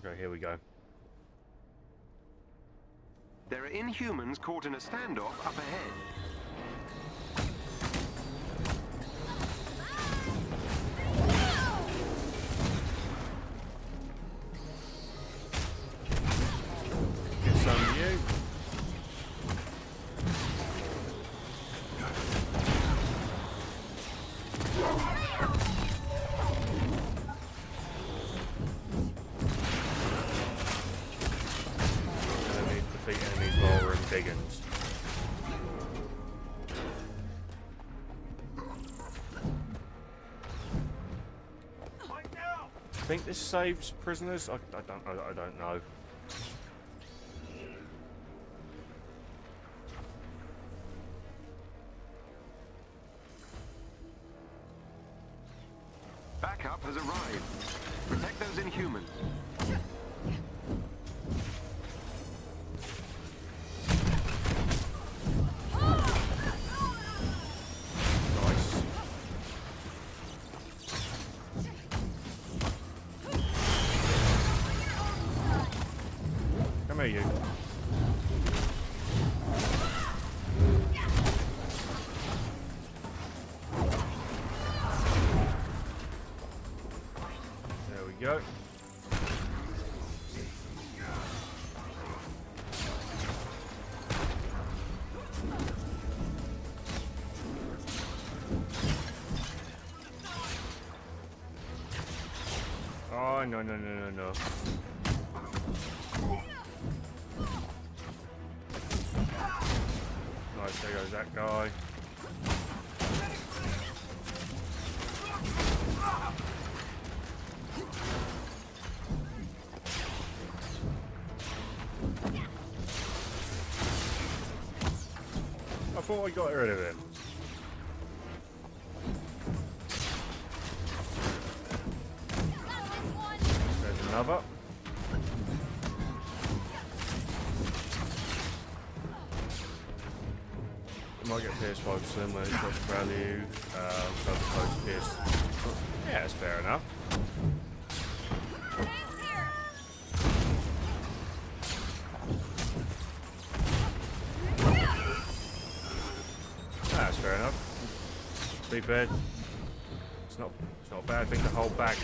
Okay, here we go. There are Inhumans caught in a standoff up ahead. Get some of you. Enemies while we're in Biggins. I think this saves prisoners. I don't know. Backup has arrived. Protect those Inhumans. Come here, you. There we go. Oh, no. Nice, there goes that guy. I thought I got rid of him. There's another. Might get pierced 5% when it's got value. Close pierce. Yeah, that's fair enough. That's fair enough. To be fair, it's not a bad thing to hold back.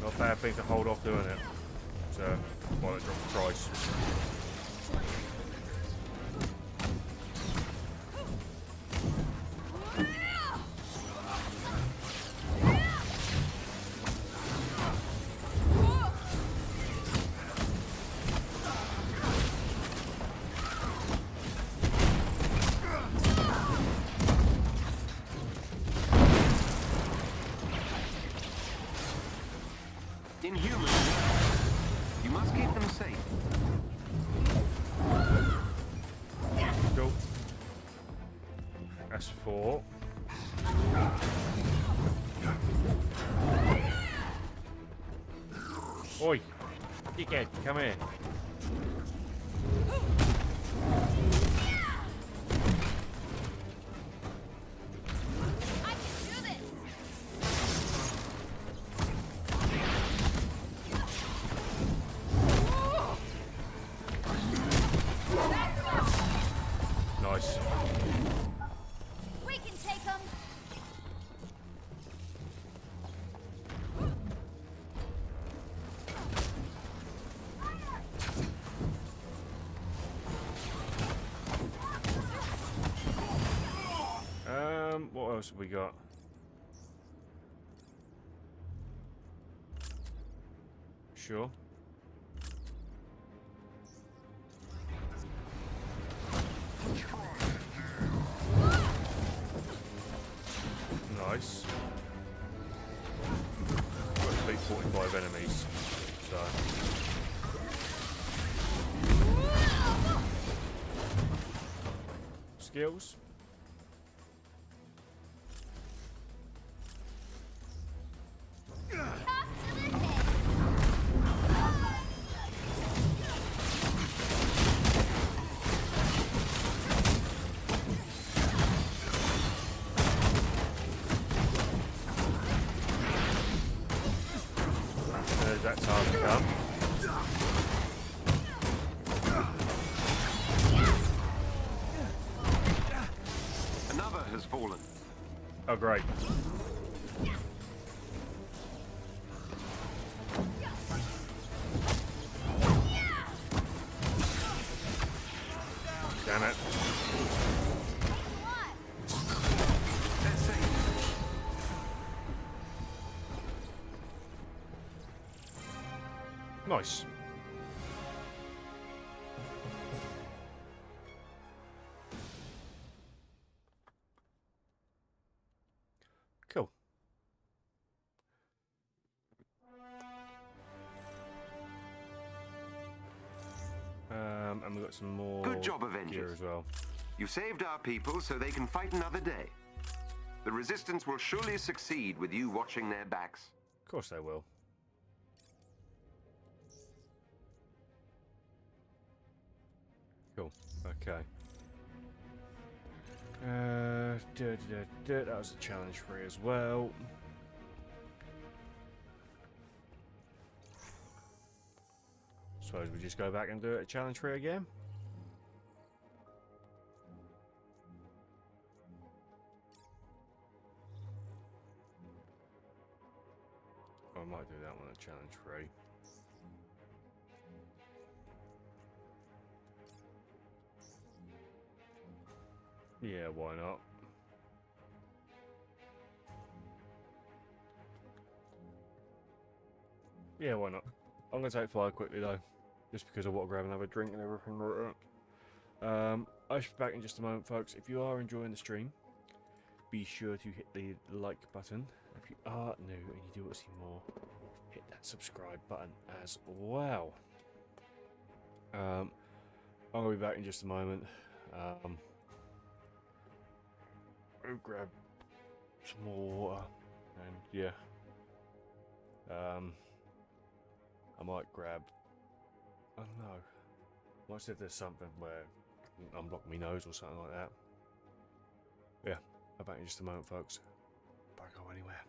Not a bad thing to hold off doing it. So, why don't drop the price? Inhumans, you must keep them safe. Go. That's 4. Oi! Dickhead, come here. Nice. We can take them. What else have we got? Sure. Nice. Got to beat 45 enemies. So. Skills. There's that time to come. Another has fallen. Oh, great. Damn it. They're safe. Nice. Cool. And we've got some more Good job, gear Avengers. as well. You saved our people so they can fight another day. The Resistance will surely succeed with you watching their backs. Of course they will. Cool. Okay. That was a challenge free as well. Suppose we just go back and do it a challenge free again. Or I might do that one a challenge free. Yeah, why not? Yeah, why not? I'm gonna take fire quickly though, just because I want to grab another drink and everything like that. I should be back in just a moment, folks. If you are enjoying the stream, be sure to hit the like button. If you are new and you do want to see more, hit that subscribe button as well. I'm gonna be back in just a moment. I'll grab some more water, and yeah, I might grab, I don't know, might see if there's something where I can unblock my nose or something like that. Yeah, I'll be back in just a moment, folks. Don't go anywhere.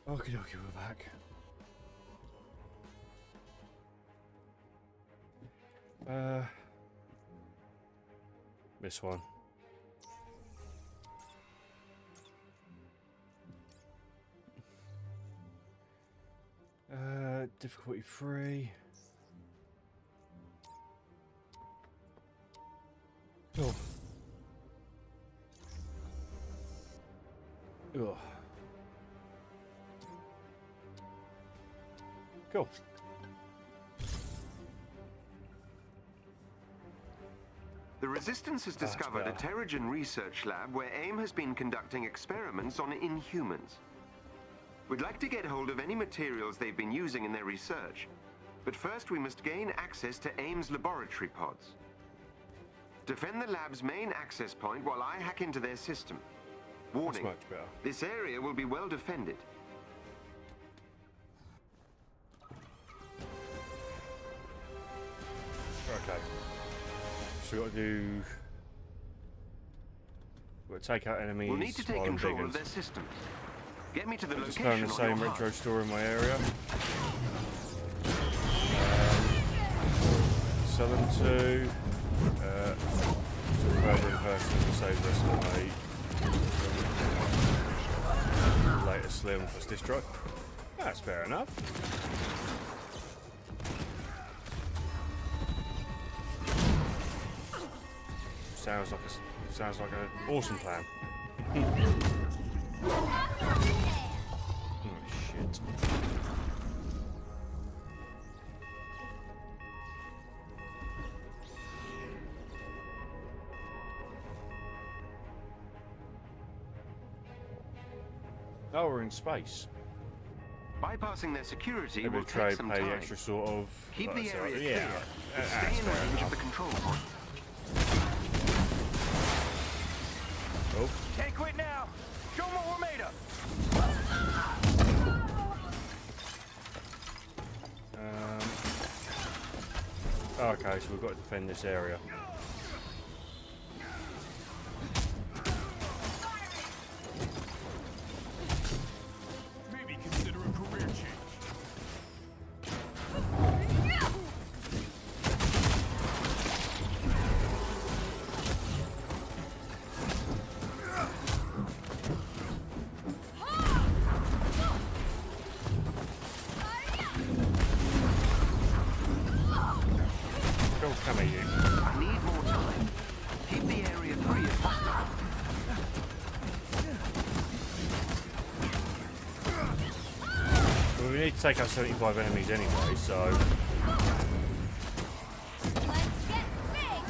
Okay, we're back. This one. Difficulty 3. Oh. Ugh. Cool. The Resistance has discovered a Terrigen research lab where AIM has been conducting experiments on Inhumans. We'd like to get hold of any materials they've been using in their research, but first we must gain access to AIM's laboratory pods. Defend the lab's main access point while I hack into their system. Warning, That's much better. this area will be well defended. Okay. So we've got to do... We've got to take out enemies. We'll need to take while I'm control digging. of their systems. Get me to the Just location found the on same your retro HUD. store in my area. Sell them to further in person to save this my latest slim plus this truck. That's fair enough. Sounds like an awesome plan. Oh shit. Oh, we're in space. Bypassing their security Maybe will the trade take some pay time. extra sort of. Keep the so, area yeah, clear, but that's stay in fair range of enough. the control point. Oh, Can't quit now. Show them what we're made of. okay, so we've got to defend this area. Maybe consider a career change. Go, come at you. I need more time. Keep the area free if possible. Well, we need to take out 75 enemies anyway, so. Let's get big!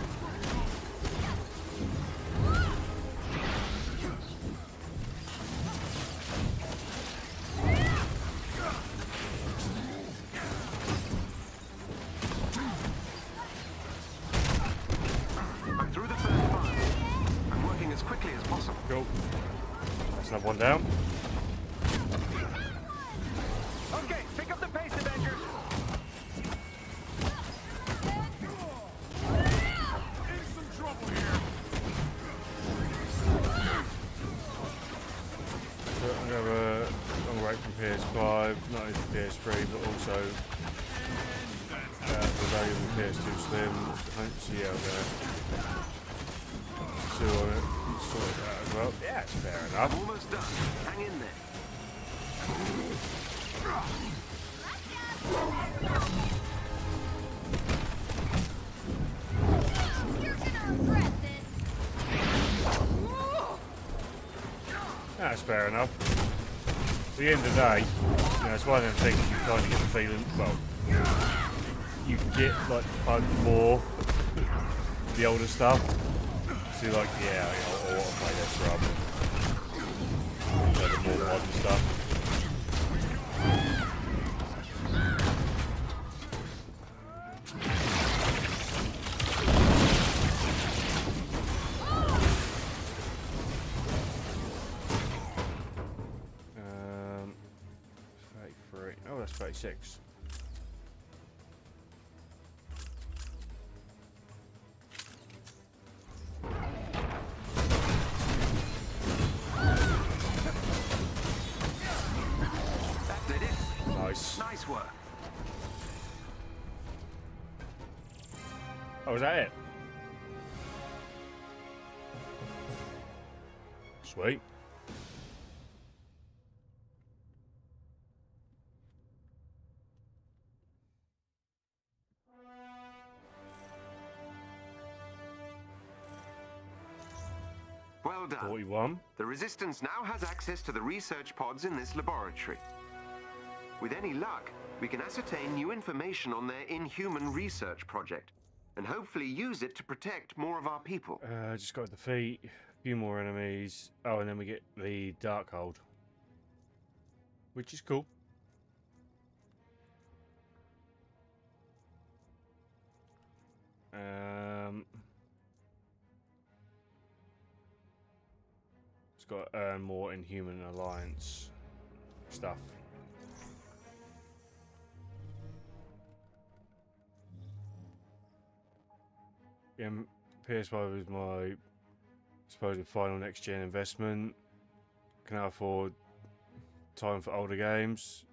I'm through the first fire. I'm working as quickly as possible. Cool. That's another one down. Okay, pick up the pace, Avengers. In some trouble here. So I'm going to have a long break from PS5, not only from PS3, but also the valuable PS2 Slim. So yeah, I'm going to 2 on it, sort that as well. Yeah, it's fair enough. Almost done. Hang in there. You're gonna regret this! That's fair enough. At the end of the day, you know, it's one of them things you kind of get the feeling, well, you get like more the older stuff. So you're like, yeah, I want to play this rather than the more modern stuff. Um, 33. Oh, that's 36. work. Oh, is that it? Sweet. Well done. 41. The Resistance now has access to the research pods in this laboratory. With any luck, we can ascertain new information on their Inhuman research project, and hopefully use it to protect more of our people. Just got to defeat a few more enemies. Oh, and then we get the Darkhold, which is cool. It's got to earn more Inhuman Alliance stuff. Yeah, PS5 is my supposed final next-gen investment. Can I afford time for older games?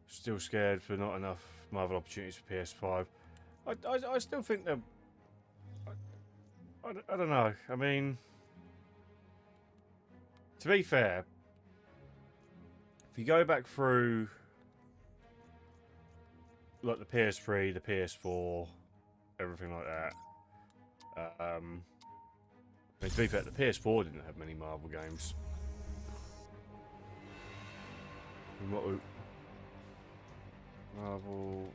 Still scared for not enough Marvel opportunities for PS5. I still think that... I don't know. I mean... To be fair, if you go back through like the PS3, the PS4, everything like that, I mean, to be fair, the PS4 didn't have many Marvel games. And what Marvel...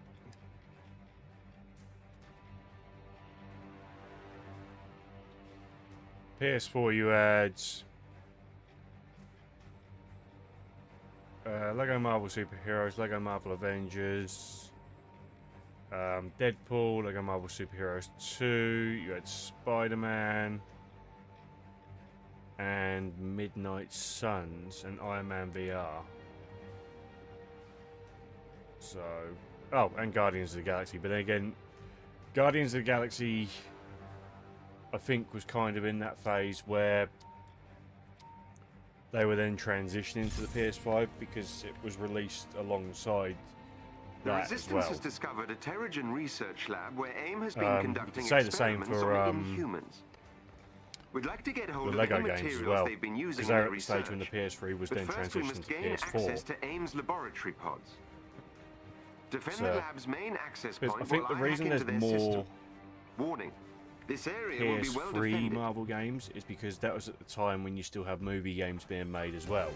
PS4 you had... Lego Marvel Superheroes, Lego Marvel Avengers, Deadpool, Lego Marvel Superheroes 2, you had Spider-Man, and Midnight Suns, and Iron Man VR. So, oh, and Guardians of the Galaxy, but then again, Guardians of the Galaxy, I think, was kind of in that phase where they were then transitioning to the PS5 because it was released alongside the that Resistance as well. has discovered a Terrigen research lab where AIM has been conducting say the same experiments for, on Inhumans. We'd like to get hold the of Lego the games materials as well, they've been using because in they're their at the research. stage when the PS3 was But then first we transitioned must to gain access PS4. to AIM's laboratory pods. Defend So, the lab's main access point I think while the I reason hack into there's their more system. Warning. This area will be well PS3 defended. Marvel games is because that was at the time when you still have movie games being made as well.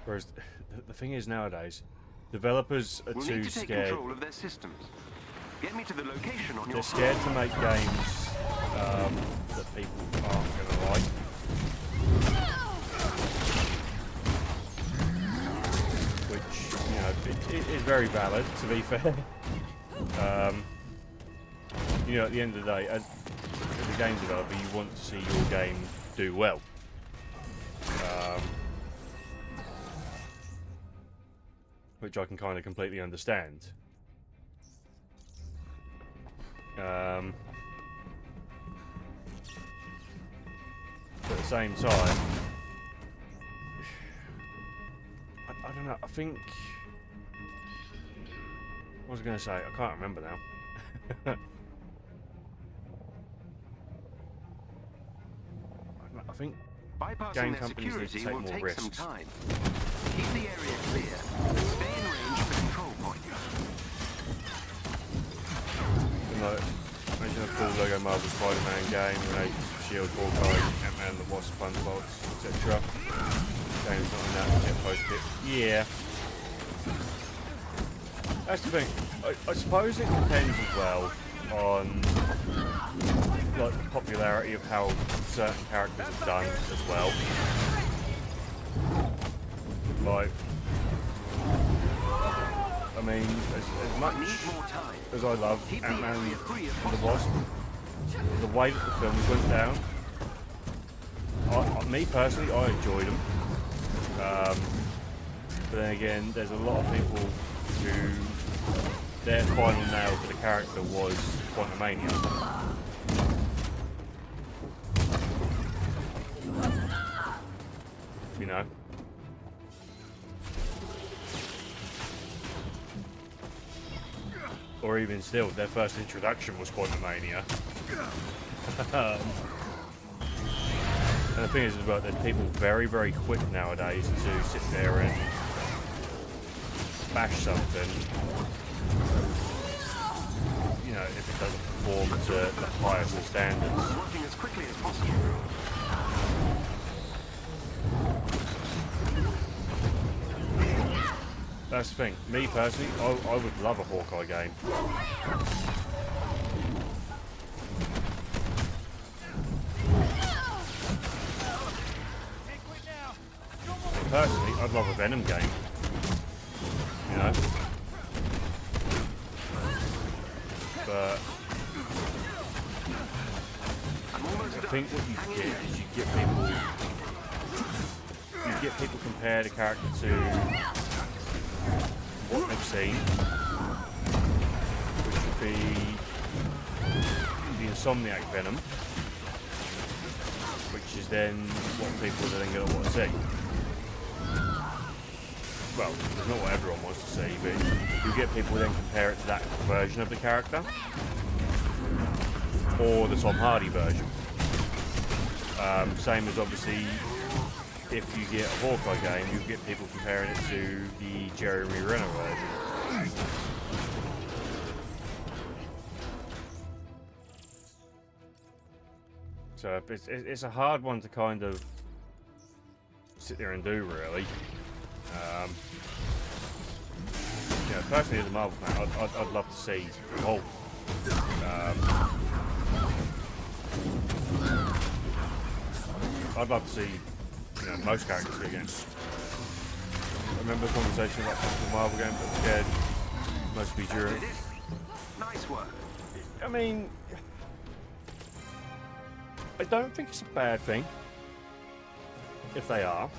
Whereas the thing is nowadays, developers are We'll too need to take scared. control of their systems. Get me to the location on They're your scared to make games that people aren't going to like. Which, you know, it is very valid, to be fair. You know, at the end of the day, as a game developer, you want to see your game do well. Which I can kind of completely understand. But at the same time, I don't know, I think... What was I going to say? I can't remember now. I think Bypassing game their companies need to security take will more take risks. some time. Keep the area clear and stay in range of the control point. Imagine a full Lego Marvel Spider-Man game, Grenade, Shield, Hawkeye, Ant-Man, the Wasp, Thunderbolts, etc. Games not in that, get posted. Yeah. That's the thing. I suppose it depends as well on like the popularity of how certain characters are done as well. Like, I mean, as much as I love Ant-Man and the Wasp, the way that the films went down, me personally, I enjoyed them. But then again, there's a lot of people who their final nail for the character was Quantumania. You know, or even still, their first introduction was Quantumania. And the thing is about that people very, very quick nowadays to sit there and bash something, you know, if it doesn't perform to the highest of standards. Working as quickly as possible. That's the thing. Me personally, I would love a Hawkeye game. Personally, I'd love a Venom game. You know? But I think what you get is you get people compare the character to what they've seen, which would be the Insomniac Venom, which is then what people are then going to want to see. Well, it's not what everyone wants to see, but you get people then compare it to that version of the character, or the Tom Hardy version. Same as obviously, if you get a Hawkeye game, you get people comparing it to the Jeremy Renner version. So it's a hard one to kind of sit there and do, really. Yeah, personally, as a Marvel fan, I'd love to see Hulk. I'd love to see, you know, most characters again. I remember the conversation about the Marvel game, but I'm scared mostly during. Nice work. I mean, I don't think it's a bad thing if they are.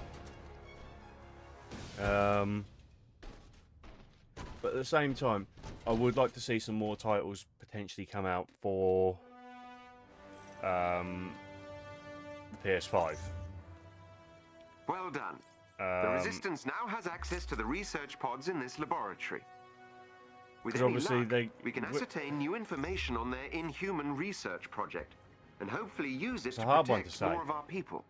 But at the same time, I would like to see some more titles potentially come out for the PS5. Well done. The Resistance now has access to the research pods in this laboratory. With any luck, we can ascertain new information on their Inhuman research project, and hopefully use it to protect more of our people.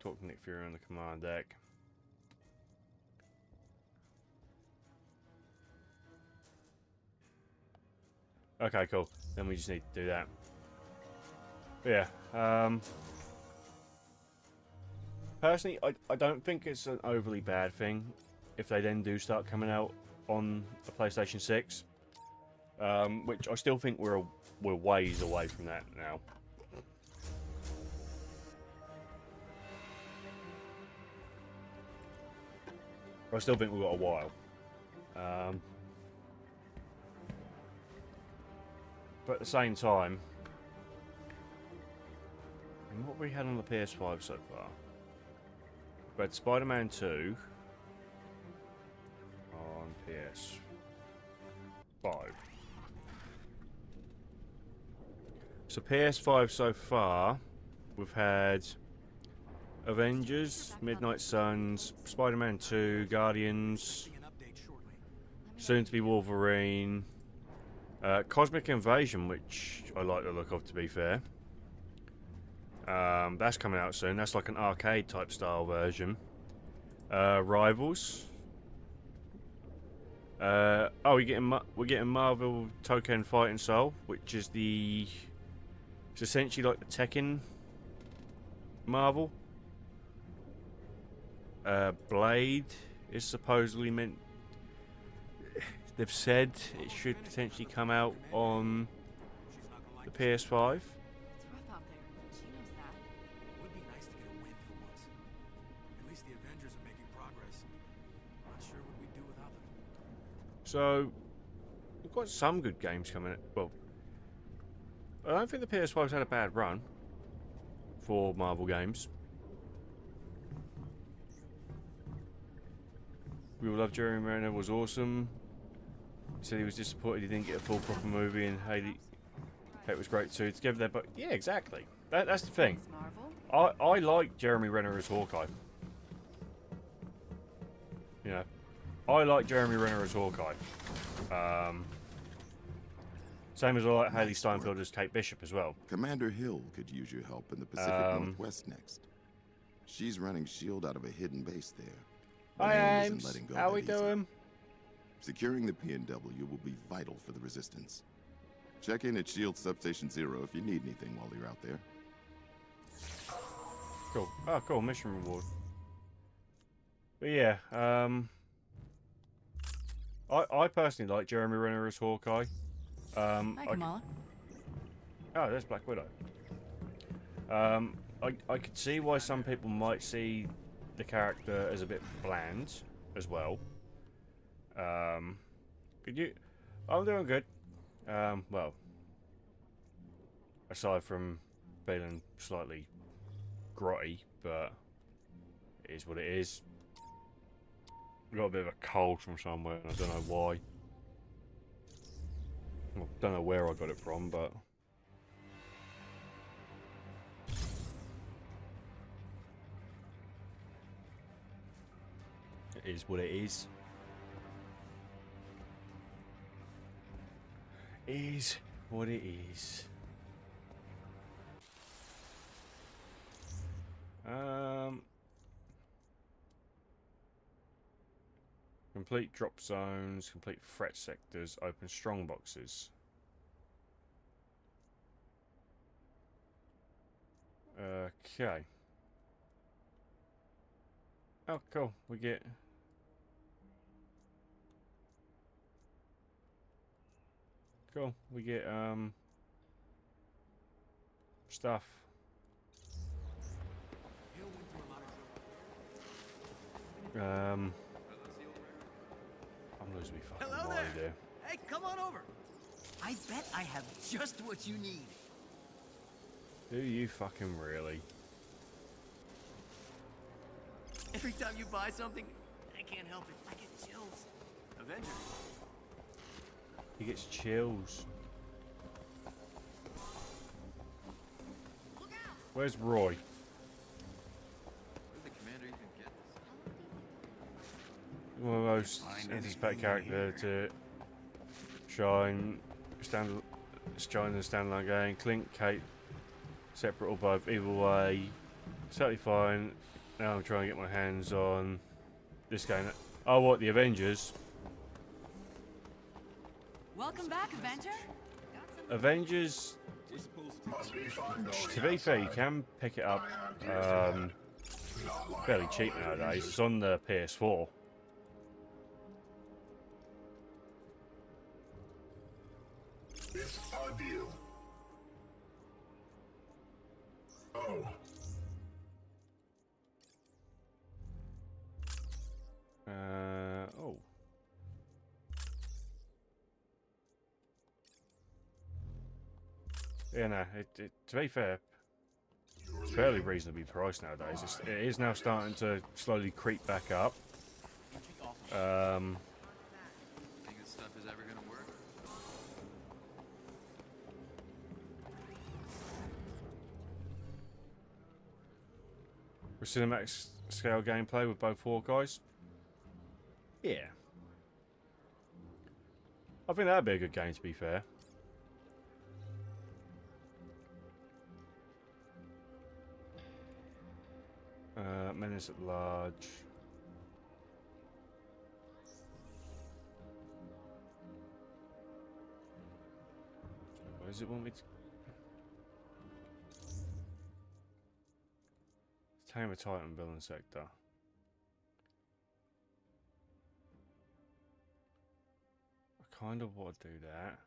Talk to Nick Fury on the command deck. Okay, cool. Then we just need to do that. But yeah. Personally, I don't think it's an overly bad thing if they then do start coming out on the PlayStation 6. Which I still think we're ways away from that now. I still think we've got a while. But at the same time, what have we had on the PS5 so far? We had Spider-Man 2 on PS5. So PS5 so far, we've had Avengers, Midnight Suns, Spider-Man 2, Guardians, soon to be Wolverine, Cosmic Invasion, which I like the look of, to be fair. That's coming out soon. That's like an arcade type style version. Rivals. We're getting Marvel Token Fighting Soul, which is it's essentially like the Tekken Marvel. Blade is supposedly meant. They've said it should potentially come out on the PS5. It's rough out there. She knows that. It would be nice to get a win for once. At least the Avengers are making progress. Not sure what we'd do without them. So we've got some good games coming. Well, I don't think the PS5's had a bad run for Marvel games. We Will Love Jeremy Renner was awesome. He said he was disappointed he didn't get a full proper movie, and Haley, it was great too. Together there, but yeah, exactly. That's the thing. I like Jeremy Renner as Hawkeye. You I like Jeremy Renner as Hawkeye. Same as I like Haley Steinfeld as Kate Bishop as well. Commander Hill could use your help in the Pacific Northwest next. She's running S.H.I.E.L.D. out of a hidden base there. Hi, AIM isn't Ames. letting go How that we easy. doing? Securing the PNW will be vital for the Resistance. Check in at S.H.I.E.L.D. Substation 0 if you need anything while you're out there. Cool. Oh, cool. Mission reward. But yeah, I personally like Jeremy Renner as Hawkeye. Hi, Kamala. Oh, there's Black Widow. I could see why some people might see the character as a bit bland as well. Could you? I'm doing good. Well, aside from feeling slightly grotty, but it is what it is. Got a bit of a cold from somewhere, and I don't know why. Well, don't know where I got it from, but it is what it is. Is what it is. Complete drop zones, complete threat sectors, open strong boxes. Okay. Oh, cool. We get stuff. I'm losing me fucking Hello mind there. here. Hey, come on over. I bet I have just what you need. Do you fucking really? Every time you buy something, I can't help it. I get chills. Avengers. He gets chills. Where's Roy? Where did the commander even get this? One of the most anticipated character to shine in a standalone game. Clint, Kate, separate or both, either way, certainly fine. Now I'm trying to get my hands on this game. Oh, what, the Avengers? Welcome back, Avenger. Avengers, to be fair, you can pick it up fairly cheap nowadays. It's on the PS4. It's a deal. Oh. Oh. Yeah, no, to be fair, it's fairly reasonably priced nowadays. It is now starting to slowly creep back up. Think this stuff is ever gonna work? With cinematic scale gameplay with both Hawkeyes. Yeah. I think that'd be a good game, to be fair. Menace at large. Where does it want me to? Tame a Titan building sector. I kind of want to do that.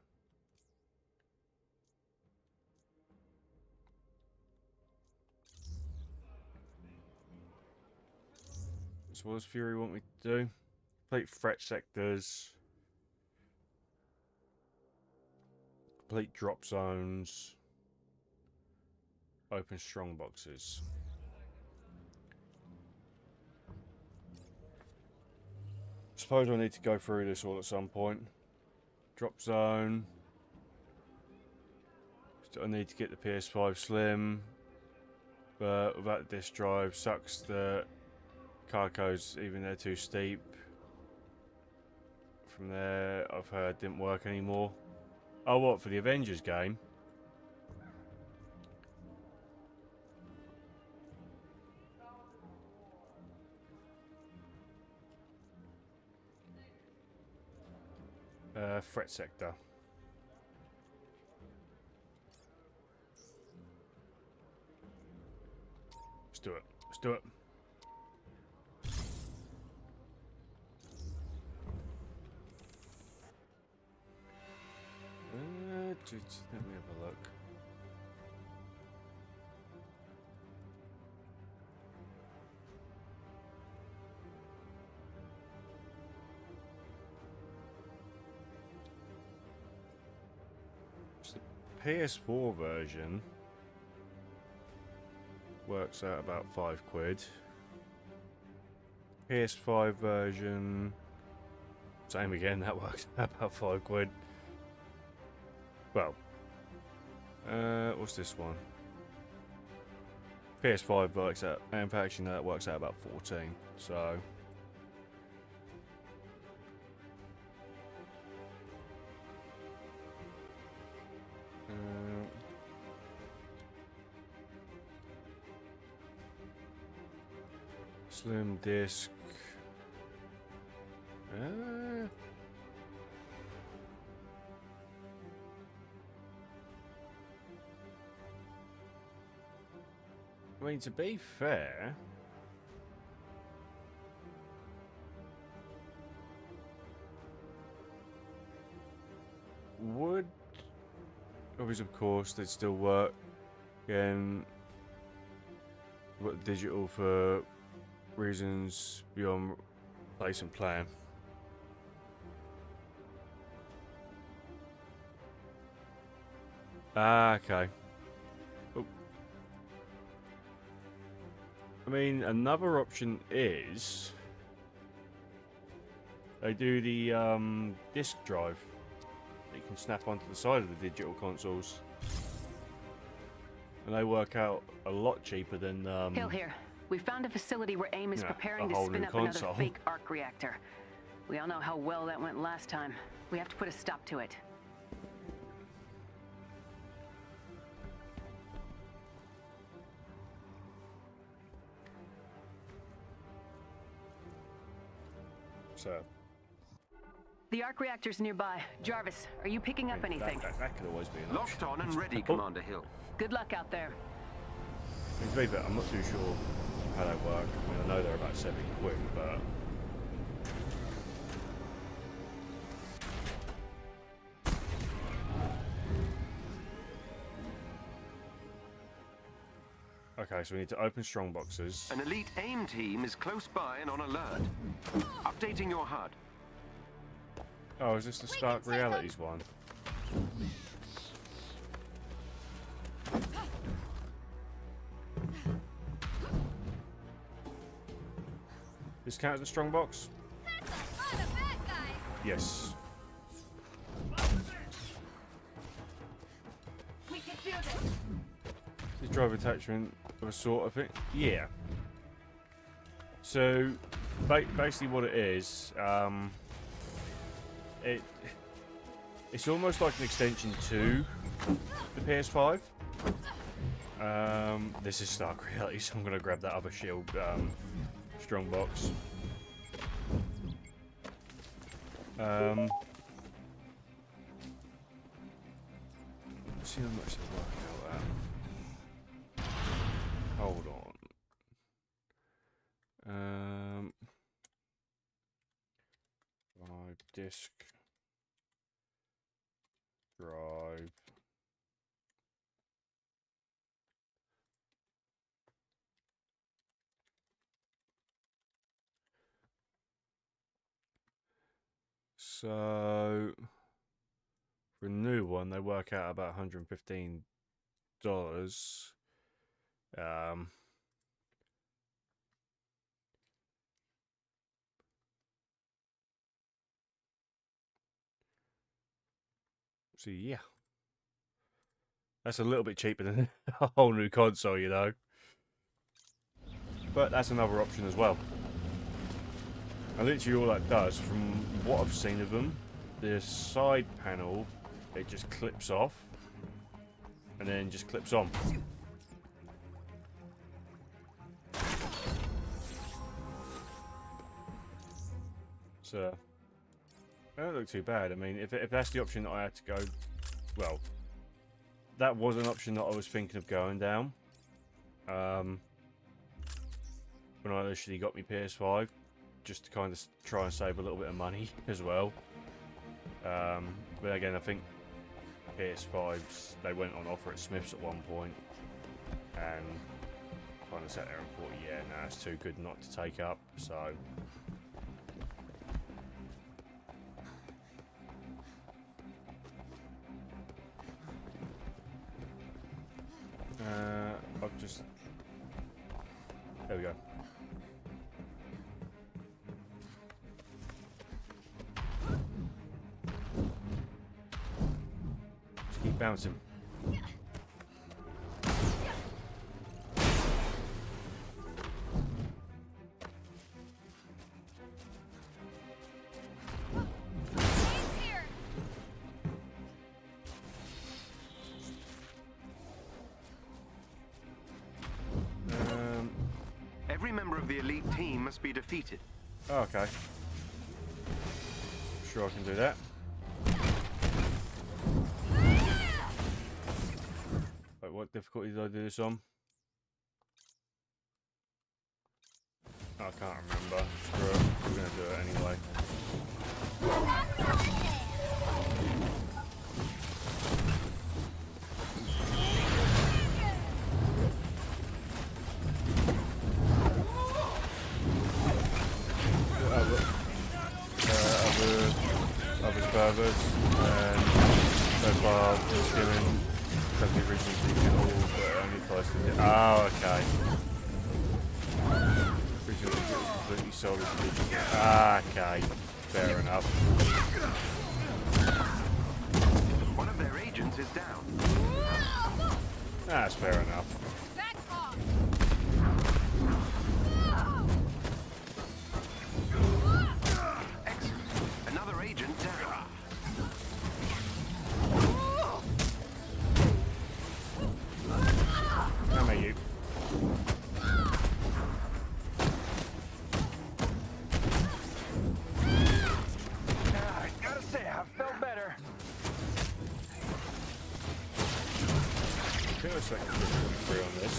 So what does Fury want me to do? Complete threat sectors. Complete drop zones. Open strong boxes. Suppose I need to go through this all at some point. Drop zone. I need to get the PS5 Slim. But without the disk drive, sucks that card codes, even they're too steep. from there, I've heard didn't work anymore. Oh, what, for the Avengers game? Threat sector. Let's do it. Let's do it. Just let me have a look. So the PS4 version works out about £5. PS5 version, same again, that works out about £5. Well, what's this one? PS5 works out, in fact, actually, no, that works out about 14. So, slim disc. I mean, to be fair, would, obviously, of course, they'd still work. Again, digital for reasons beyond place and plan. Ah, okay. I mean, another option is they do the disc drive that you can snap onto the side of the digital consoles, and they work out a lot cheaper than. Hill here. We found a facility where AIM is preparing to spin up another fake arc reactor. We all know how well that went last time. We have to put a stop to it. So. The arc reactor's nearby. Jarvis, are you picking up anything? That could always be an option. Locked on and ready, Commander Hill. Good luck out there. I mean, to be fair, I'm not too sure how they work. I mean, I know they're about £7, but okay, so we need to open strong boxes. An elite AIM team is close by and on alert. Updating your HUD. Oh, is this the Stark Realities one? This count as a strong box? That's a lot of bad guys. Yes. We can do this. This drive attachment of a sort, I think. Yeah. So, basically what it is, it's almost like an extension to the PS5. This is Stark Reality, so I'm going to grab that other shield strong box. Let's see how much they work out at. Hold on. 5 disk drive. So for a new one, they work out about $115. So yeah, that's a little bit cheaper than a whole new console, you know. But that's another option as well. And literally all that does, from what I've seen of them, the side panel, it just clips off and then just clips on. So, they don't look too bad. I mean, if that's the option that I had to go, well, that was an option that I was thinking of going down. When I initially got my PS5, just to kind of try and save a little bit of money as well. But again, I think PS5s, they went on offer at Smith's at one point, and kind of sat there and thought, yeah, no, it's too good not to take up. So. I'll just... There we go. Just keep bouncing. Every member of the elite team must be defeated. Oh, okay. Sure I can do that. Wait, what difficulty did I do this on? I can't remember. Screw it. We're going to do it anyway. Servers, and so far just doing something originally digital, but only close to it. Oh, okay. Originally digital, completely solid digital. Okay, fair enough. One of their agents is down. That's fair enough. Excellent. Another agent down. How about you? I gotta say, I felt better. I think looks like a good free on this.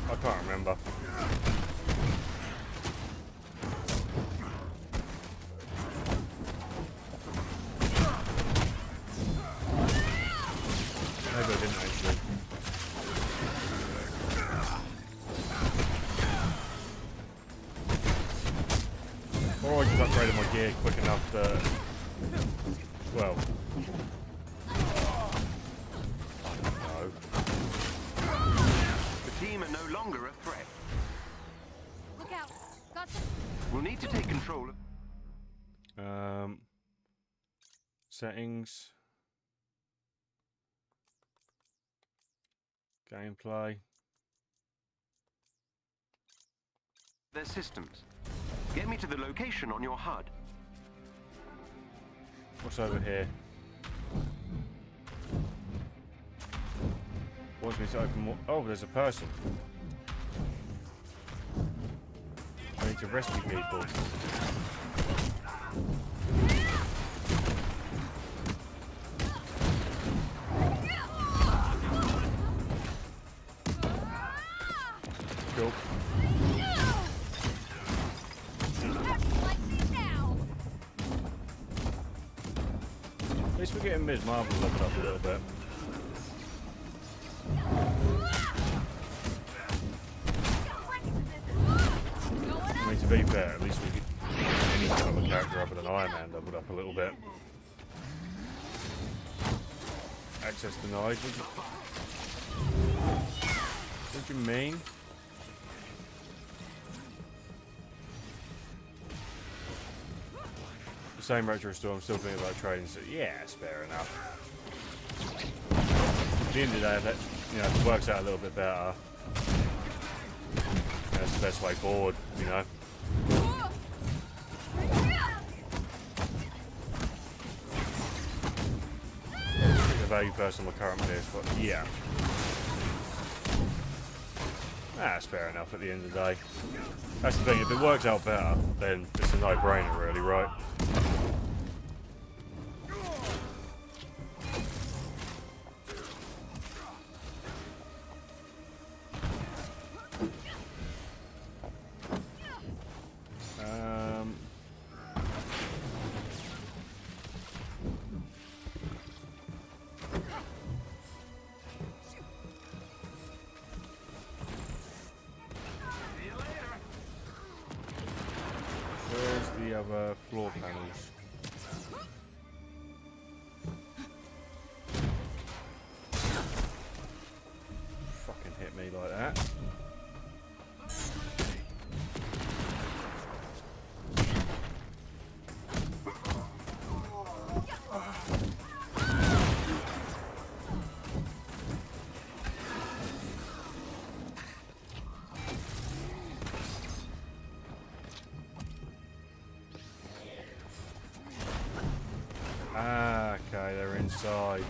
I can't remember. Maybe I didn't actually. Or I just upgraded my gear quick enough that, well, no. The team are no longer a threat. Look out. Got some. We'll need to take control of... Settings. Gameplay. their systems. Get me to the location on your HUD. What's over here? Wants me to open more. Oh, there's a person. I need to rescue people. Cool. At least we're getting Ms. Marvel leveled up a little bit. I mean, to be fair, at least we get any kind of a character other than Iron Man leveled up a little bit. Access denied. What do you mean? The same retro store, I'm still thinking about trading, so yeah, it's fair enough. At the end of the day, that, you know, if it works out a little bit better, the best way forward, you know. The value person on my current PS, but yeah. That's fair enough at the end of the day. That's the thing, if it works out better, then it's a no-brainer really, right? The other floor panels. Fucking hit me like that. Ah, okay, they're inside.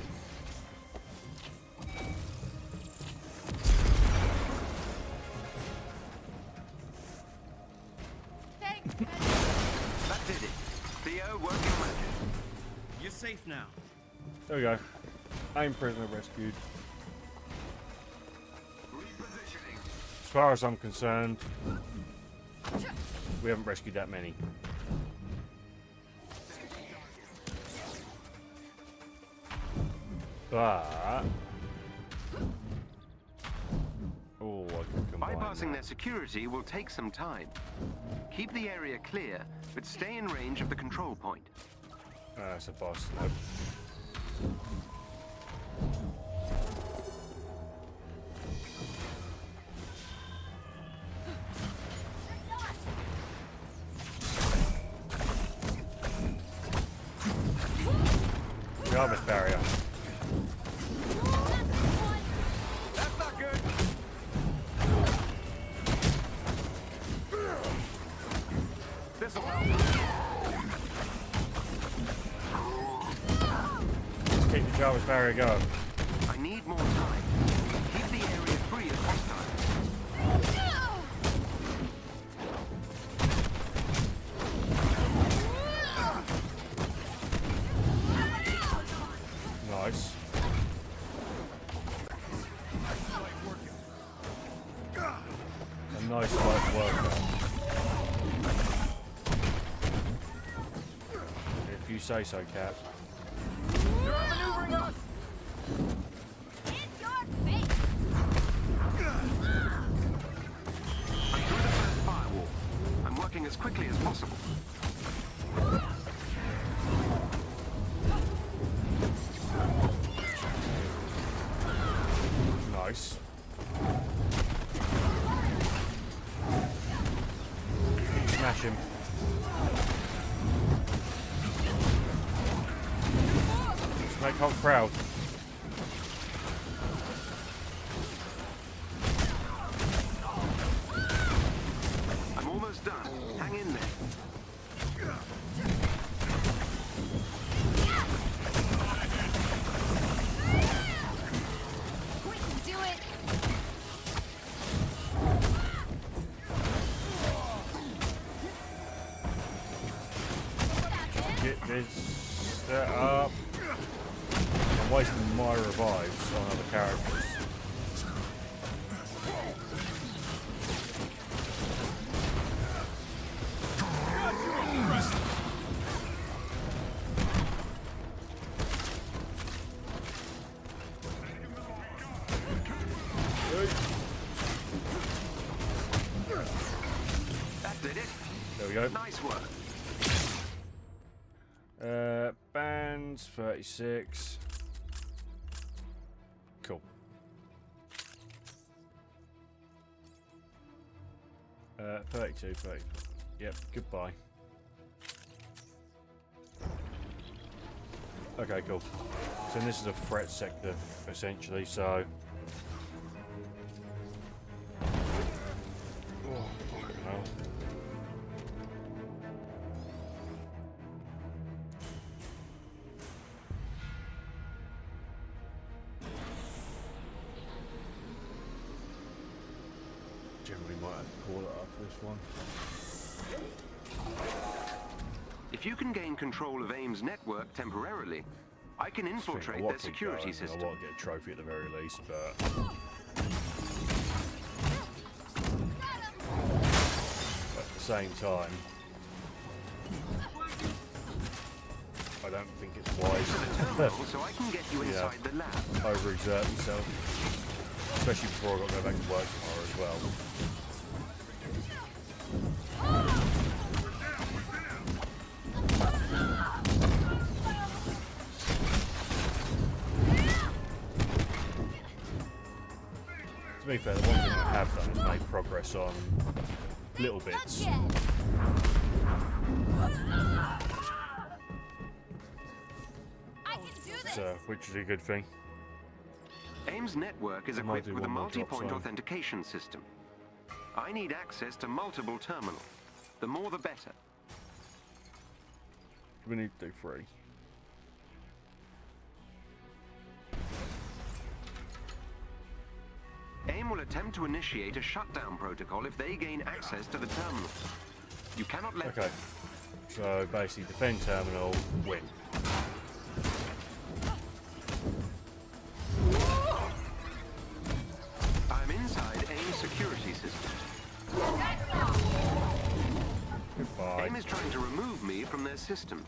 Thanks, That did it. Theo, work your magic. You're safe now. There we go. Aim prisoner rescued. Repositioning. As far as I'm concerned, we haven't rescued that many. But oh, I can combine Bypassing that. their security will take some time. Keep the area clear, but stay in range of the control point. That's a boss. Nope. The armor's barrier. That's not good. This'll help. Keep the Jarvis barrier going. I need more time. Keep the area free of hostiles. Nice. A nice light worker. If you say so, Cap. They're outmaneuvering us. In your face! I'm through the first firewall. I'm working as quickly as possible. Nice. Smash him. Snake Hulk proud. I'm almost done. Hang in there. We can do it! Get this set up. I'm wasting my revives on other characters. That did it. There we go. Nice work. Bands 36. Cool. 32, 34. Yep, goodbye. Okay, cool. So this is a threat sector, essentially, so... Oh. might have to call it after this one. If you can gain control of AIM's network temporarily, I can infiltrate their security system. I want to get a trophy at the very least, but at the same time, I don't think it's wise so I can get you inside the lab. Overexert myself, especially before I've got to go back to work tomorrow as well. To be fair, the one thing I have done is made progress on little bits. So, which is a good thing. AIM's network is equipped with a multi-point authentication system. I need access to multiple terminals. The more the better. We need to do 3. AIM will attempt to initiate a shutdown protocol if they gain access to the terminal. You cannot let them. So basically defend terminal, win. I'm inside AIM's security system. Goodbye. AIM is trying to remove me from their systems.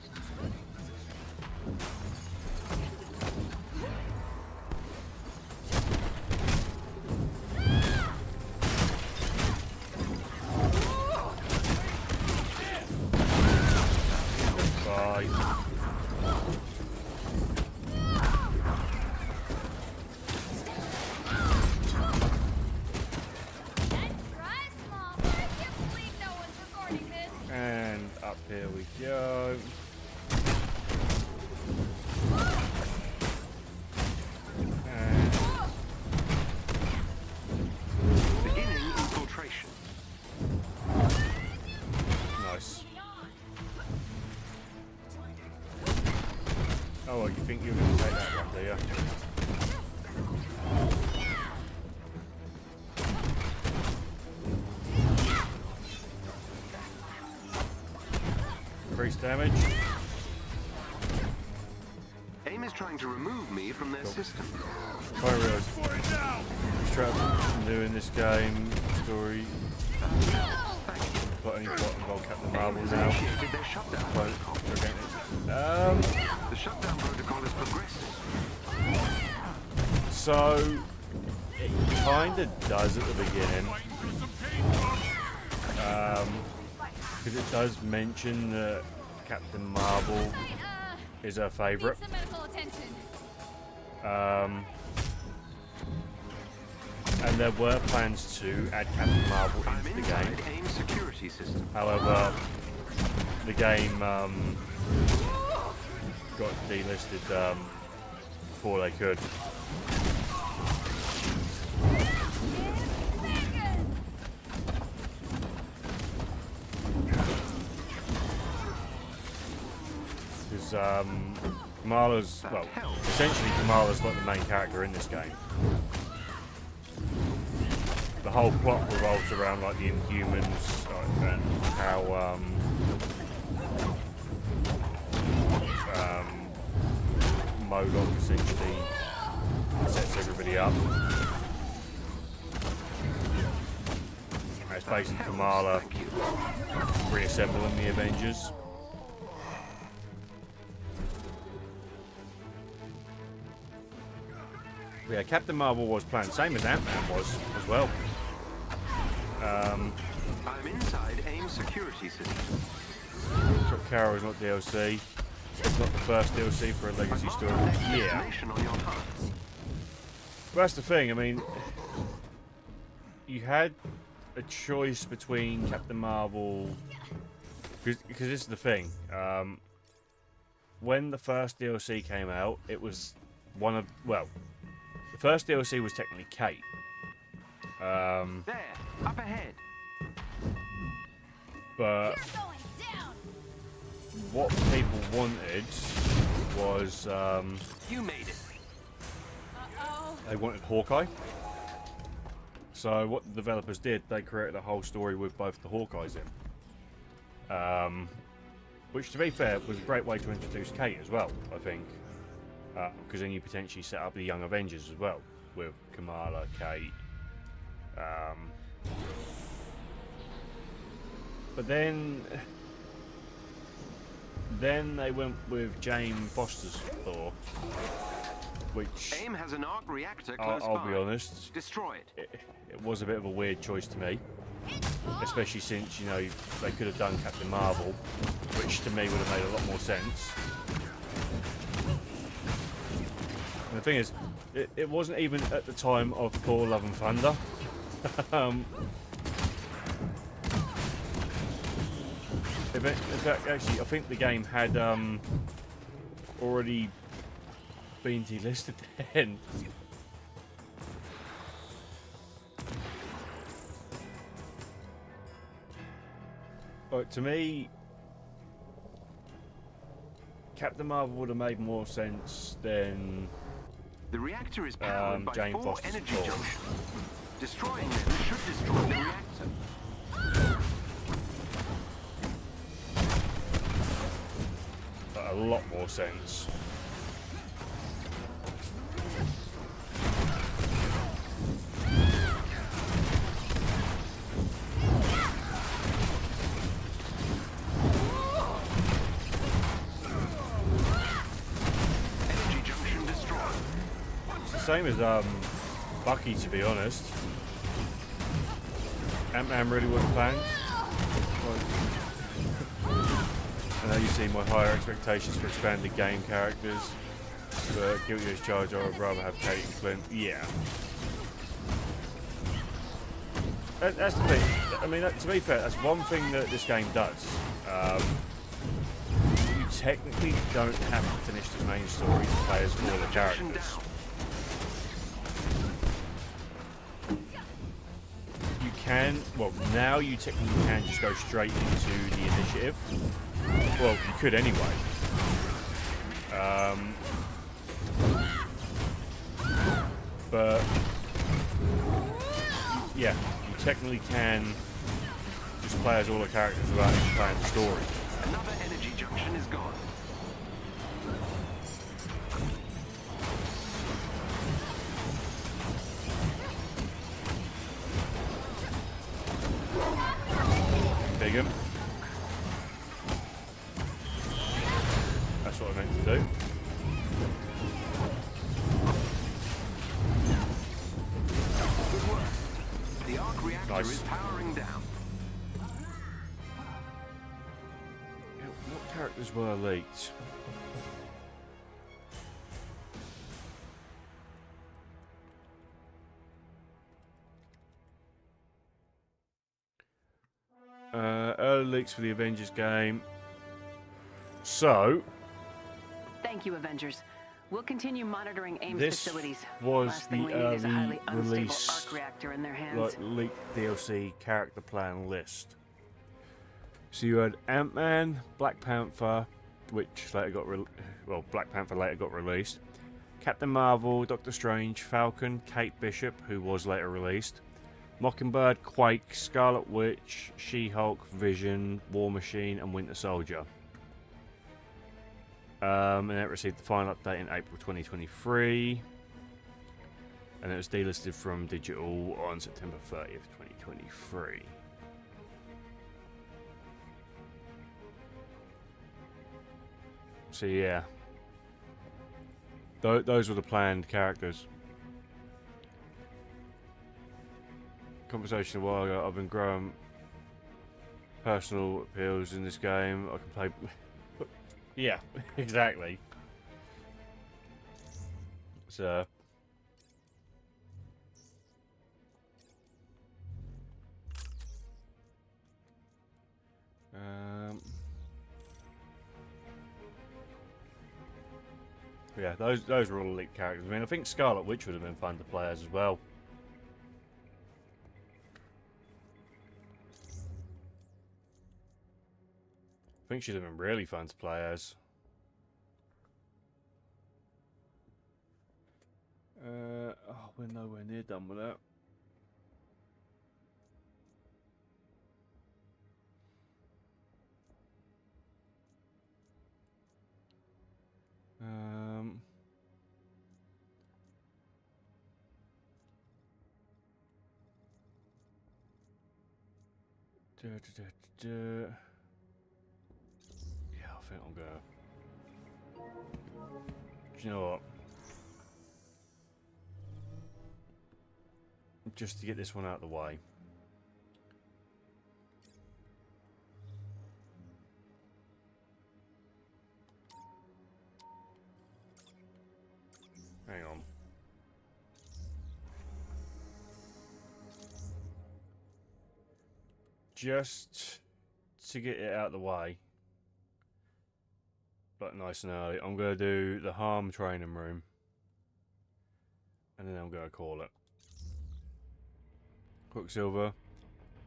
And up here we go. And beginning infiltration. Nice. Oh, well, you think you're going to take that one, do you? Increase damage. AIM is trying to remove me from their system. I realised this trap new in this game story. Got any plot involved Captain Marvel now? Their shutdown protocol. The shutdown protocol is progressive. So it kinda does at the beginning. Because it does mention that Captain Marvel is her favourite. And there were plans to add Captain Marvel into the game. AIM security system. However, the game got delisted before they could. Kamala's, well, essentially Kamala's like the main character in this game. The whole plot revolves around like the Inhumans and how MODOK essentially sets everybody up. And it's basically Kamala reassembling the Avengers. Yeah, Captain Marvel was planned, same as Ant-Man was as well. I'm inside AIM security system. Shot Carol is not DLC. It's not the first DLC for a legacy story. Yeah. But that's the thing, I mean, you had a choice between Captain Marvel, because this is the thing. When the first DLC came out, it was one of, well, the first DLC was technically Kate. There, up ahead. But what people wanted was you made it. They wanted Hawkeye. So what the developers did, they created a whole story with both the Hawkeyes in. Which, to be fair, was a great way to introduce Kate as well, I think. Because then you potentially set up the Young Avengers as well, with Kamala, Kate. But then they went with Jane Foster's Thor, which AIM has an arc reactor close I'll by. be honest, Destroy it. It was a bit of a weird choice to me, especially since, you know, they could have done Captain Marvel, which to me would have made a lot more sense. And the thing is, it wasn't even at the time of Thor: Love and Thunder. In fact, actually, I think the game had already been delisted then. But to me, Captain Marvel would have made more sense than The reactor is powered by Jane 4 Foster's energy Thor. junctions. Destroying them should destroy the reactor. A lot more sense. Energy junction destroyed. It's the same as Bucky, to be honest. Ant-Man really wasn't planned. I know you see my higher expectations for expanded game characters, but Guilty as Charged, I would rather have Kate and Clint. Yeah. That's the thing. I mean, to be fair, that's one thing that this game does. You technically don't have to finish the main story to play as all the characters. You can, well, now you technically can just go straight into the initiative. Well, you could anyway. But yeah, you technically can just play as all the characters without even playing the story. Another energy junction is gone. Big him. That's what I meant to do. Good work. The arc reactor Nice. is powering down. Yeah, what characters were leaked? Early leaks for the Avengers game. So, Thank you, Avengers. We'll continue monitoring AIM's this facilities. was Last thing the we need is a early highly unstable release, arc reactor in their hands. like, leaked DLC character plan list. So you had Ant-Man, Black Panther, which later got Black Panther later got released. Captain Marvel, Doctor Strange, Falcon, Kate Bishop, who was later released. Mockingbird, Quake, Scarlet Witch, She-Hulk, Vision, War Machine, and Winter Soldier. And it received the final update in April 2023. And it was delisted from digital on September 30th, 2023. So yeah. Those were the planned characters. Conversation a while ago, I've been growing personal appeals in this game. I can play... yeah, exactly. So... yeah, those were all elite characters. I mean, I think Scarlet Witch would have been fun to play as well. I think she'd have been really fun to play as. Oh, we're nowhere near done with that. Yeah, I think I'm gonna. Do you know what? Just to get this one out of the way. Hang on. Just to get it out of the way, but nice and early, I'm going to do the harm training room, and then I'm going to call it. Quicksilver,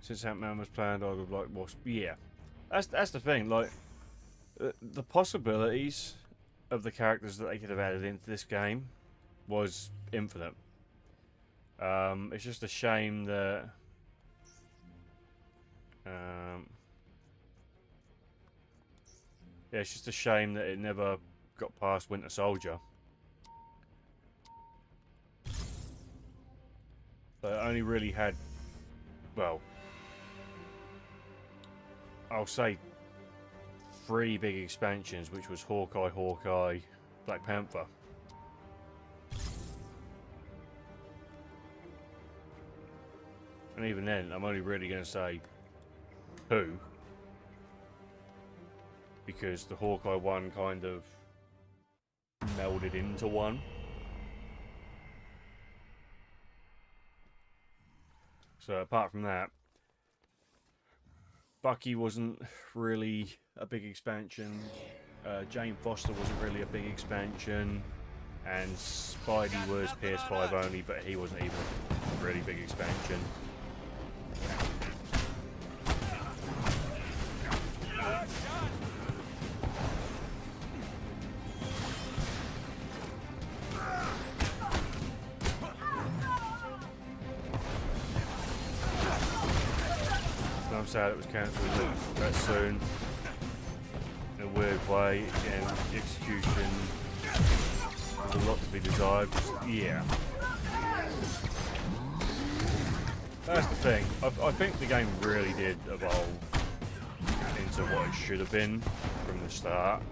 since Ant-Man was planned, I would like Wasp. Yeah, that's the thing. Like the possibilities of the characters that they could have added into this game was infinite. It's just a shame that. Yeah, it's just a shame that it never got past Winter Soldier. But it only really had, well, I'll say 3 big expansions, which was Hawkeye, Black Panther. And even then, I'm only really going to say 2. Because the Hawkeye one kind of melded into one. So apart from that, Bucky wasn't really a big expansion. Jane Foster wasn't really a big expansion. And Spidey was PS5 only, but he wasn't even a really big expansion. I'm sad it was cancelled that soon. In a weird way, again, the execution was a lot to be desired. Yeah. That's the thing. I think the game really did evolve into what it should have been from the start.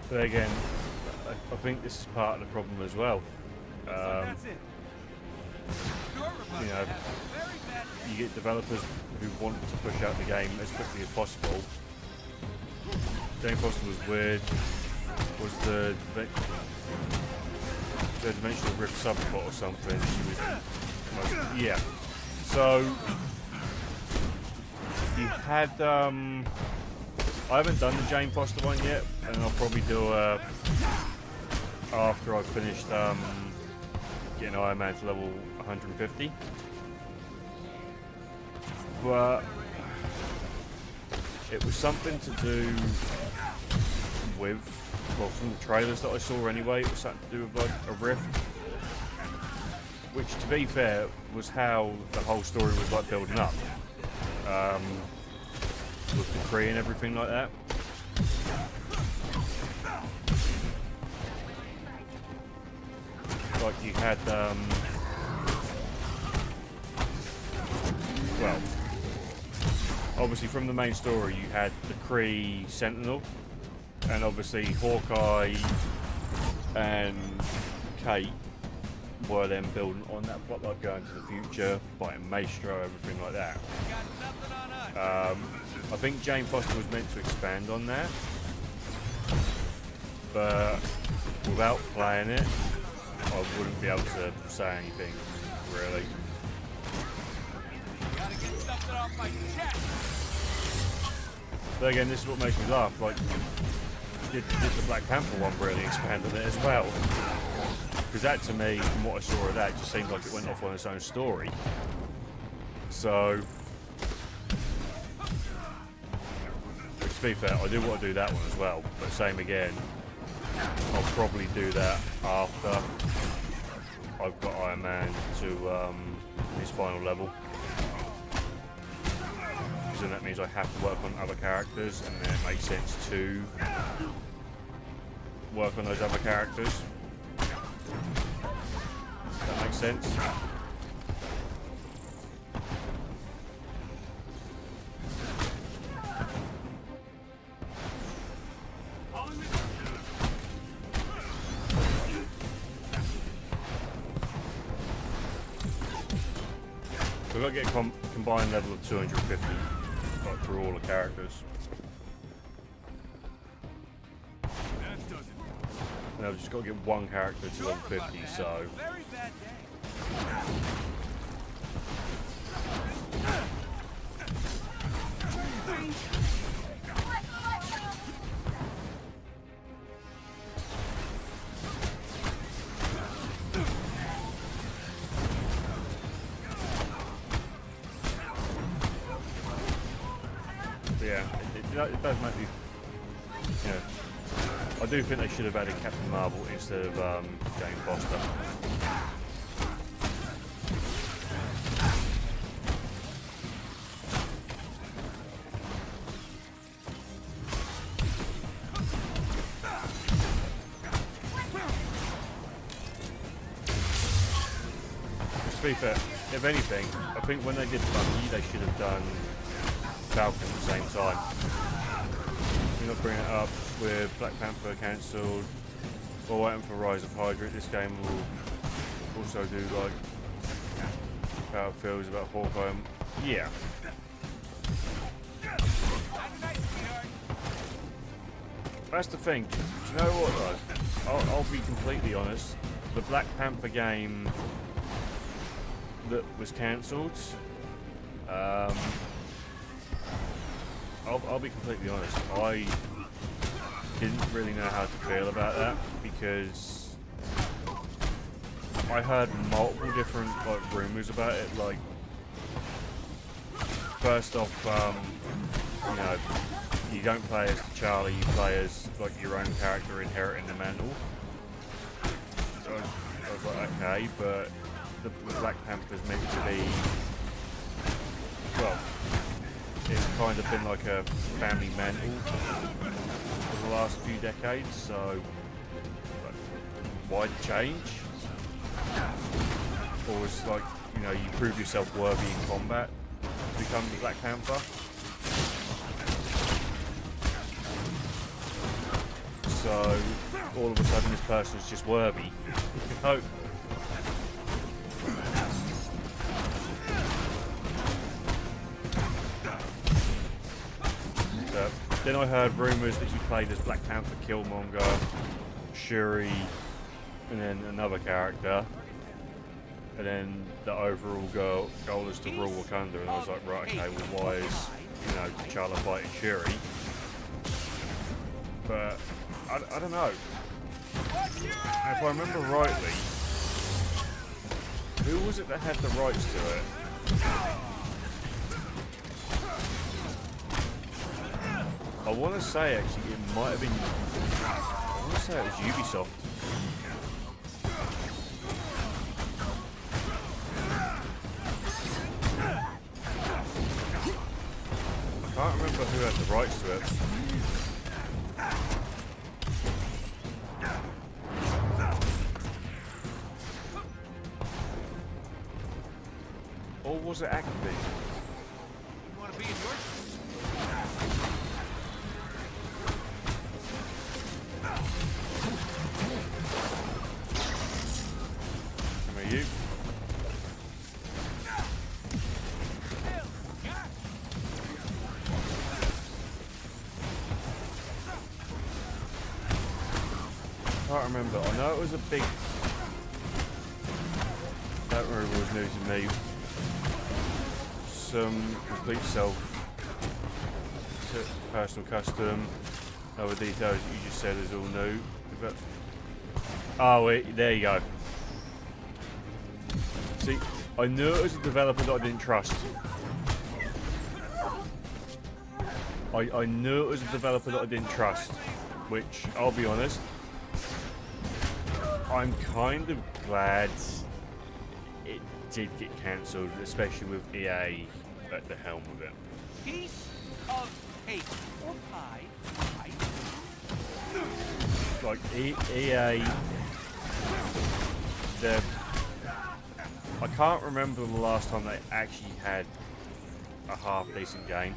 But again, I think this is part of the problem as well. You know, you get developers who want to push out the game as quickly as possible. Jane Foster was weird. Was the Dimensional Rift subplot or something? She was, yeah. So you had I haven't done the Jane Foster one yet, and I'll probably do after I've finished getting Iron Man to level 150. But it was something to do with, well, from the trailers that I saw anyway, it was something to do with like a rift. Which, to be fair, was how the whole story was like building up. With the Kree and everything like that. Like you had, well, obviously from the main story you had the Kree Sentinel, and obviously Hawkeye and Kate were then building on that plot, like going to the future, fighting Maestro, everything like that. I think Jane Foster was meant to expand on that, but without playing it, I wouldn't be able to say anything, really. But again, this is what makes me laugh. Like, did the Black Panther one really expand on it as well? Because that, to me, from what I saw of that, just seemed like it went off on its own story. So, which, to be fair, I do want to do that one as well. But same again, I'll probably do that after I've got Iron Man to his final level. Because then that means I have to work on other characters, and then it makes sense to work on those other characters. That makes sense. We've got to get a combined level of 250, like for all the characters. And I've just got to get one character to level 50, so... Yeah, it does make me, you know, I do think they should have added Captain Marvel instead of Jane Foster. To be fair, if anything, I think when they did Bucky, they should have done Falcon at the same time. We're not bringing it up with Black Panther cancelled. We're waiting for Rise of Hydra. This game will also do like how it feels about Hawkeye. Yeah. That's the thing. Do you know what though? I'll be completely honest. The Black Panther game that was cancelled. I'll be completely honest. I didn't really know how to feel about that because I heard multiple different like rumors about it. Like, first off, you know, you don't play as Charlie, you play as like your own character inheriting the mantle. So I was like, okay, but the Black Panther's meant to be, well, it's kind of been like a family mantle for the last few decades, so like, why the change? Or it's like, you know, you prove yourself worthy in combat to become the Black Panther. So all of a sudden this person's just worthy. You know? Then I heard rumours that you played as Black Panther, Killmonger, Shuri, and then another character. And then the overall goal is to rule Wakanda. And I was like, right, okay, well why is, you know, T'Challa fighting Shuri? But I don't know. And if I remember rightly, who was it that had the rights to it? I want to say actually it might have been. I want to say it was Ubisoft. I can't remember who had the rights to it. Or was it Activision? You want to be in your... You. I can't remember. I know it was a big. That rumor was new to me. Some complete personal custom. Other details that you just said is all new. But oh wait, there you go. See, I knew it was a developer that I didn't trust. I knew it was a developer that I didn't trust, which, I'll be honest, I'm kind of glad it did get cancelled, especially with EA at the helm of it. Piece of cake or pie, right? like EA, I can't remember the last time they actually had a half decent game.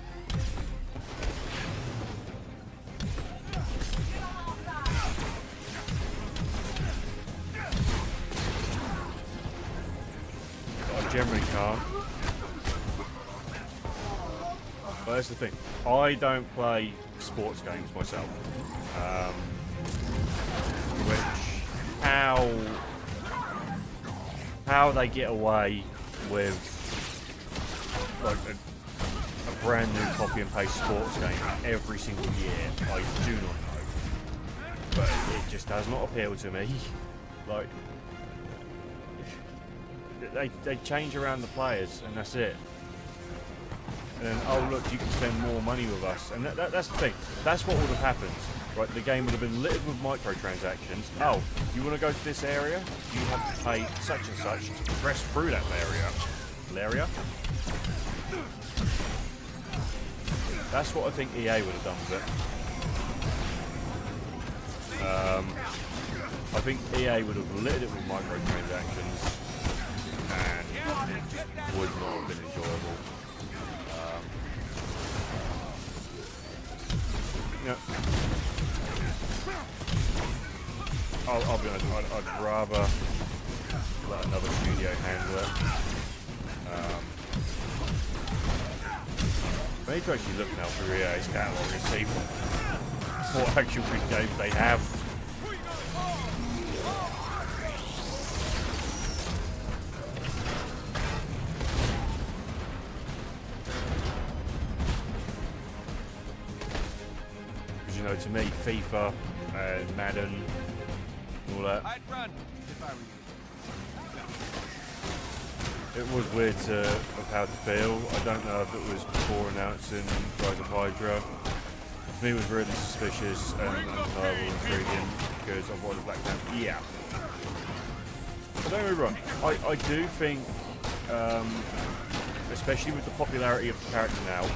I generally can't. But that's the thing. I don't play sports games myself. Which how they get away with like a brand new copy and paste sports game every single year, I do not know. But it just does not appeal to me. Like they change around the players and that's it. And then, oh look, you can spend more money with us. And that's the thing. That's what would have happened. Right, the game would have been littered with microtransactions. Oh, you want to go to this area? You have to pay such and such to progress through that area. That's what I think EA would have done with it. I think EA would have littered it with microtransactions, and it just would not have been enjoyable. Yeah. I'll be honest, I'd rather let another studio handle it. I need to actually look now for EA's catalogue and see what actual good games they have. Because, you know, to me, FIFA and Madden, all that. I'd run if I were you. It was weird of how to feel. I don't know if it was before announcing Rise of Hydra. To me, it was really suspicious and undeniable intriguing because of what the Black Panther. Yeah. But don't get me wrong. I do think, especially with the popularity of the character now,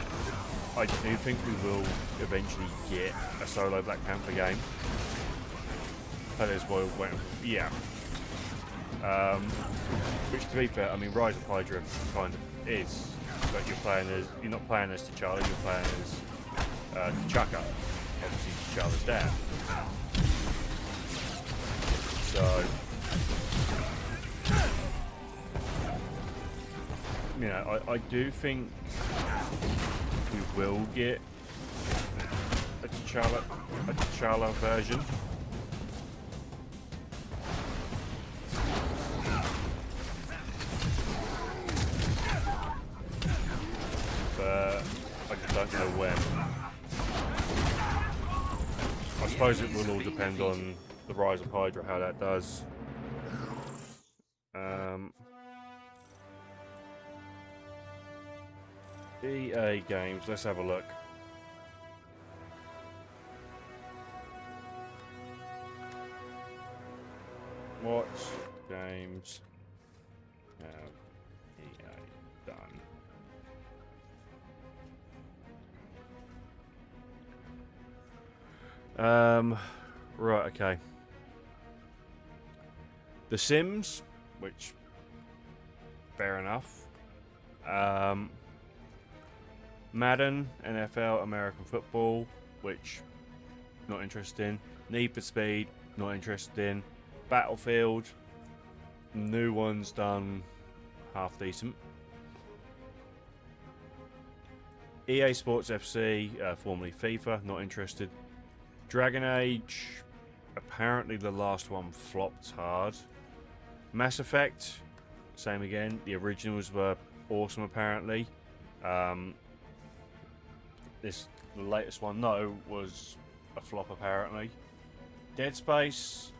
I do think we will eventually get a solo Black Panther game. That is why we're waiting. Yeah. Which, to be fair, I mean, Rise of Hydra kind of is, but you're not playing as T'Challa, you're playing as T'Chaka, obviously T'Challa's dad. So, you know, I do think we will get a T'Challa version. I just don't know when. I suppose it will all depend on the Rise of Hydra, how that does. EA games, let's have a look. What games have EA done? Right, okay. The Sims, which, fair enough. Madden, NFL, American football, which, not interested in. Need for Speed, not interested in. Battlefield, new ones done half decent. EA Sports FC, formerly FIFA, not interested. Dragon Age, apparently the last one flopped hard. Mass Effect, same again. The originals were awesome apparently. The latest one, though, was a flop apparently. Dead Space,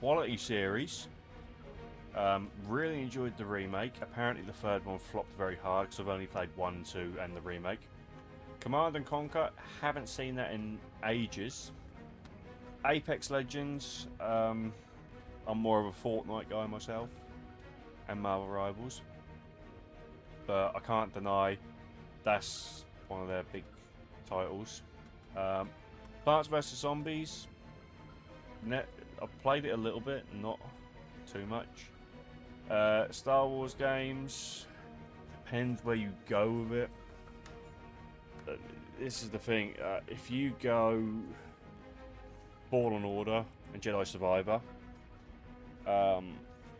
quality series. Really enjoyed the remake. Apparently the third one flopped very hard because I've only played 1, 2 and the remake. Command and Conquer, haven't seen that in ages. Apex Legends, I'm more of a Fortnite guy myself, and Marvel Rivals. But I can't deny that's one of their big titles. Plants vs Zombies, I've played it a little bit, not too much. Star Wars games, depends where you go with it. This is the thing, if you go Fallen Order and Jedi Survivor,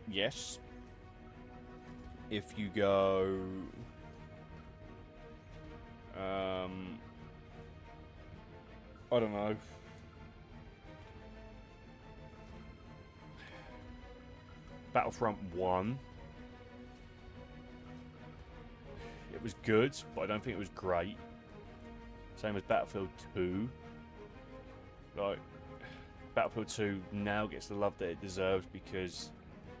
yes. If you go I don't know, Battlefront 1, it was good, but I don't think it was great. Same as Battlefield 2. Like, Battlefield 2 now gets the love that it deserves because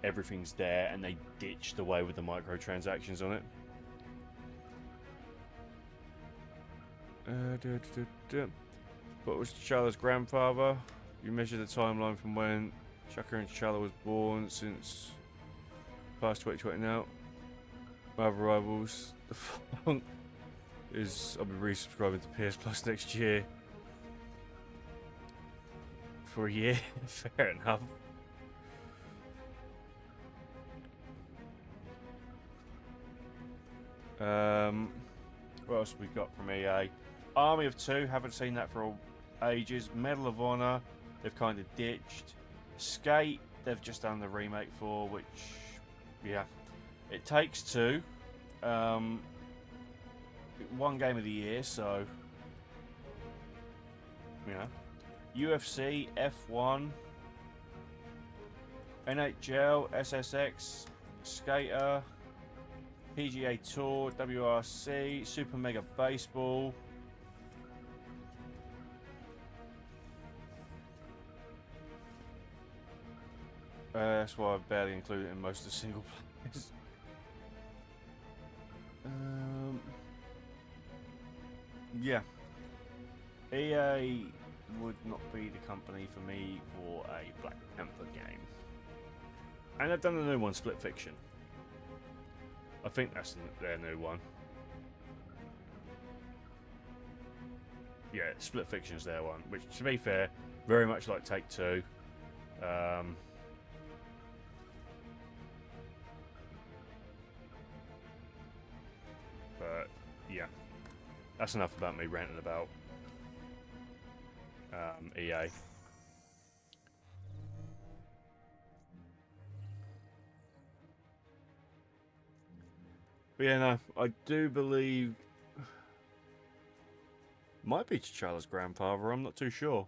everything's there and they ditched away with the microtransactions on it. What was T'Challa's grandfather? You measure the timeline from when Shaka and T'Challa was born since past 2020 now. Marvel Rivals. The funk is I'll be resubscribing to PS Plus next year. For a year. Fair enough. What else have we got from EA? Army of Two, haven't seen that for ages. Medal of Honor, they've kind of ditched. Skate, they've just done the remake for, which, yeah. It Takes Two, one game of the year, so, you know. UFC, F1, NHL, SSX, Skater, PGA Tour, WRC, Super Mega Baseball. That's why I've barely included it in most of the single players. Yeah. EA would not be the company for me for a Black Panther game. And they've done a new one, Split Fiction. I think that's their new one. Yeah, Split Fiction's their one, which, to be fair, very much like Take Two. But yeah, that's enough about me ranting about EA. But yeah, no, I do believe might be T'Challa's grandfather. I'm not too sure.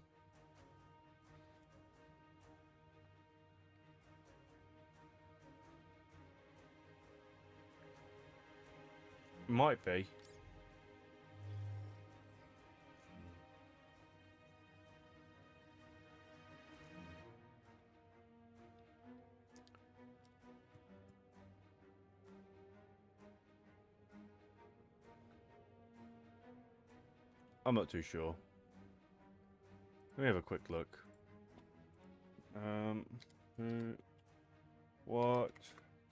Might be. I'm not too sure. Let me have a quick look. What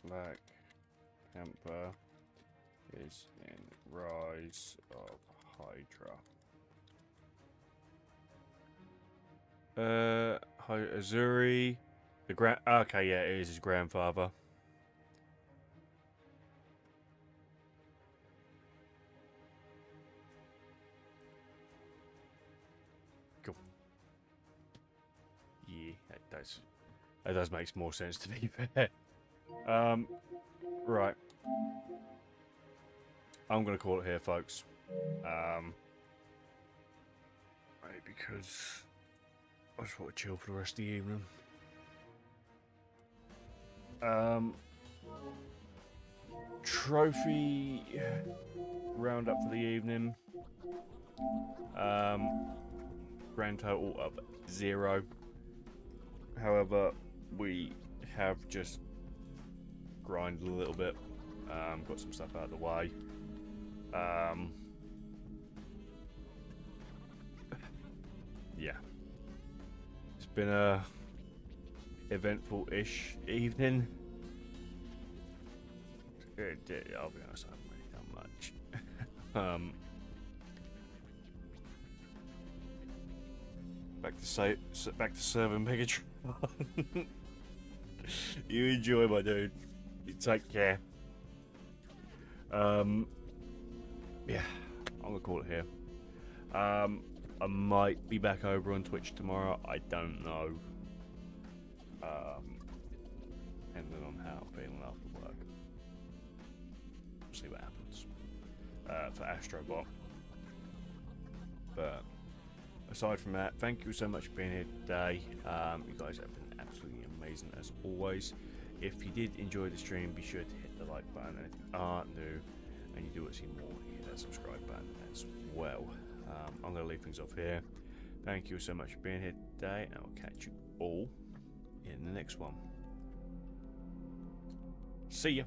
Black Panther is in Rise of Hydra? Azuri, the okay, yeah, it is his grandfather. Cool. Yeah, that does make more sense to be fair. Right. I'm gonna call it here, folks. Because I just want to chill for the rest of the evening. Trophy roundup for the evening. Grand total of 0. However, we have just grinded a little bit. Got some stuff out of the way. Yeah. It's been a eventful-ish evening. I'll be honest, I haven't really done much. back to serving Megatron. You enjoy, my dude. You take care. Yeah, I'm gonna call it here. I might be back over on Twitch tomorrow. I don't know. Depending on how I'm feeling after work. We'll see what happens. For Astrobot. But aside from that, thank you so much for being here today. You guys have been absolutely amazing as always. If you did enjoy the stream, be sure to hit the like button. And if you are new and you do want to see more, hit that subscribe button as well. I'm going to leave things off here. Thank you so much for being here today, and I'll catch you all in the next one. See ya.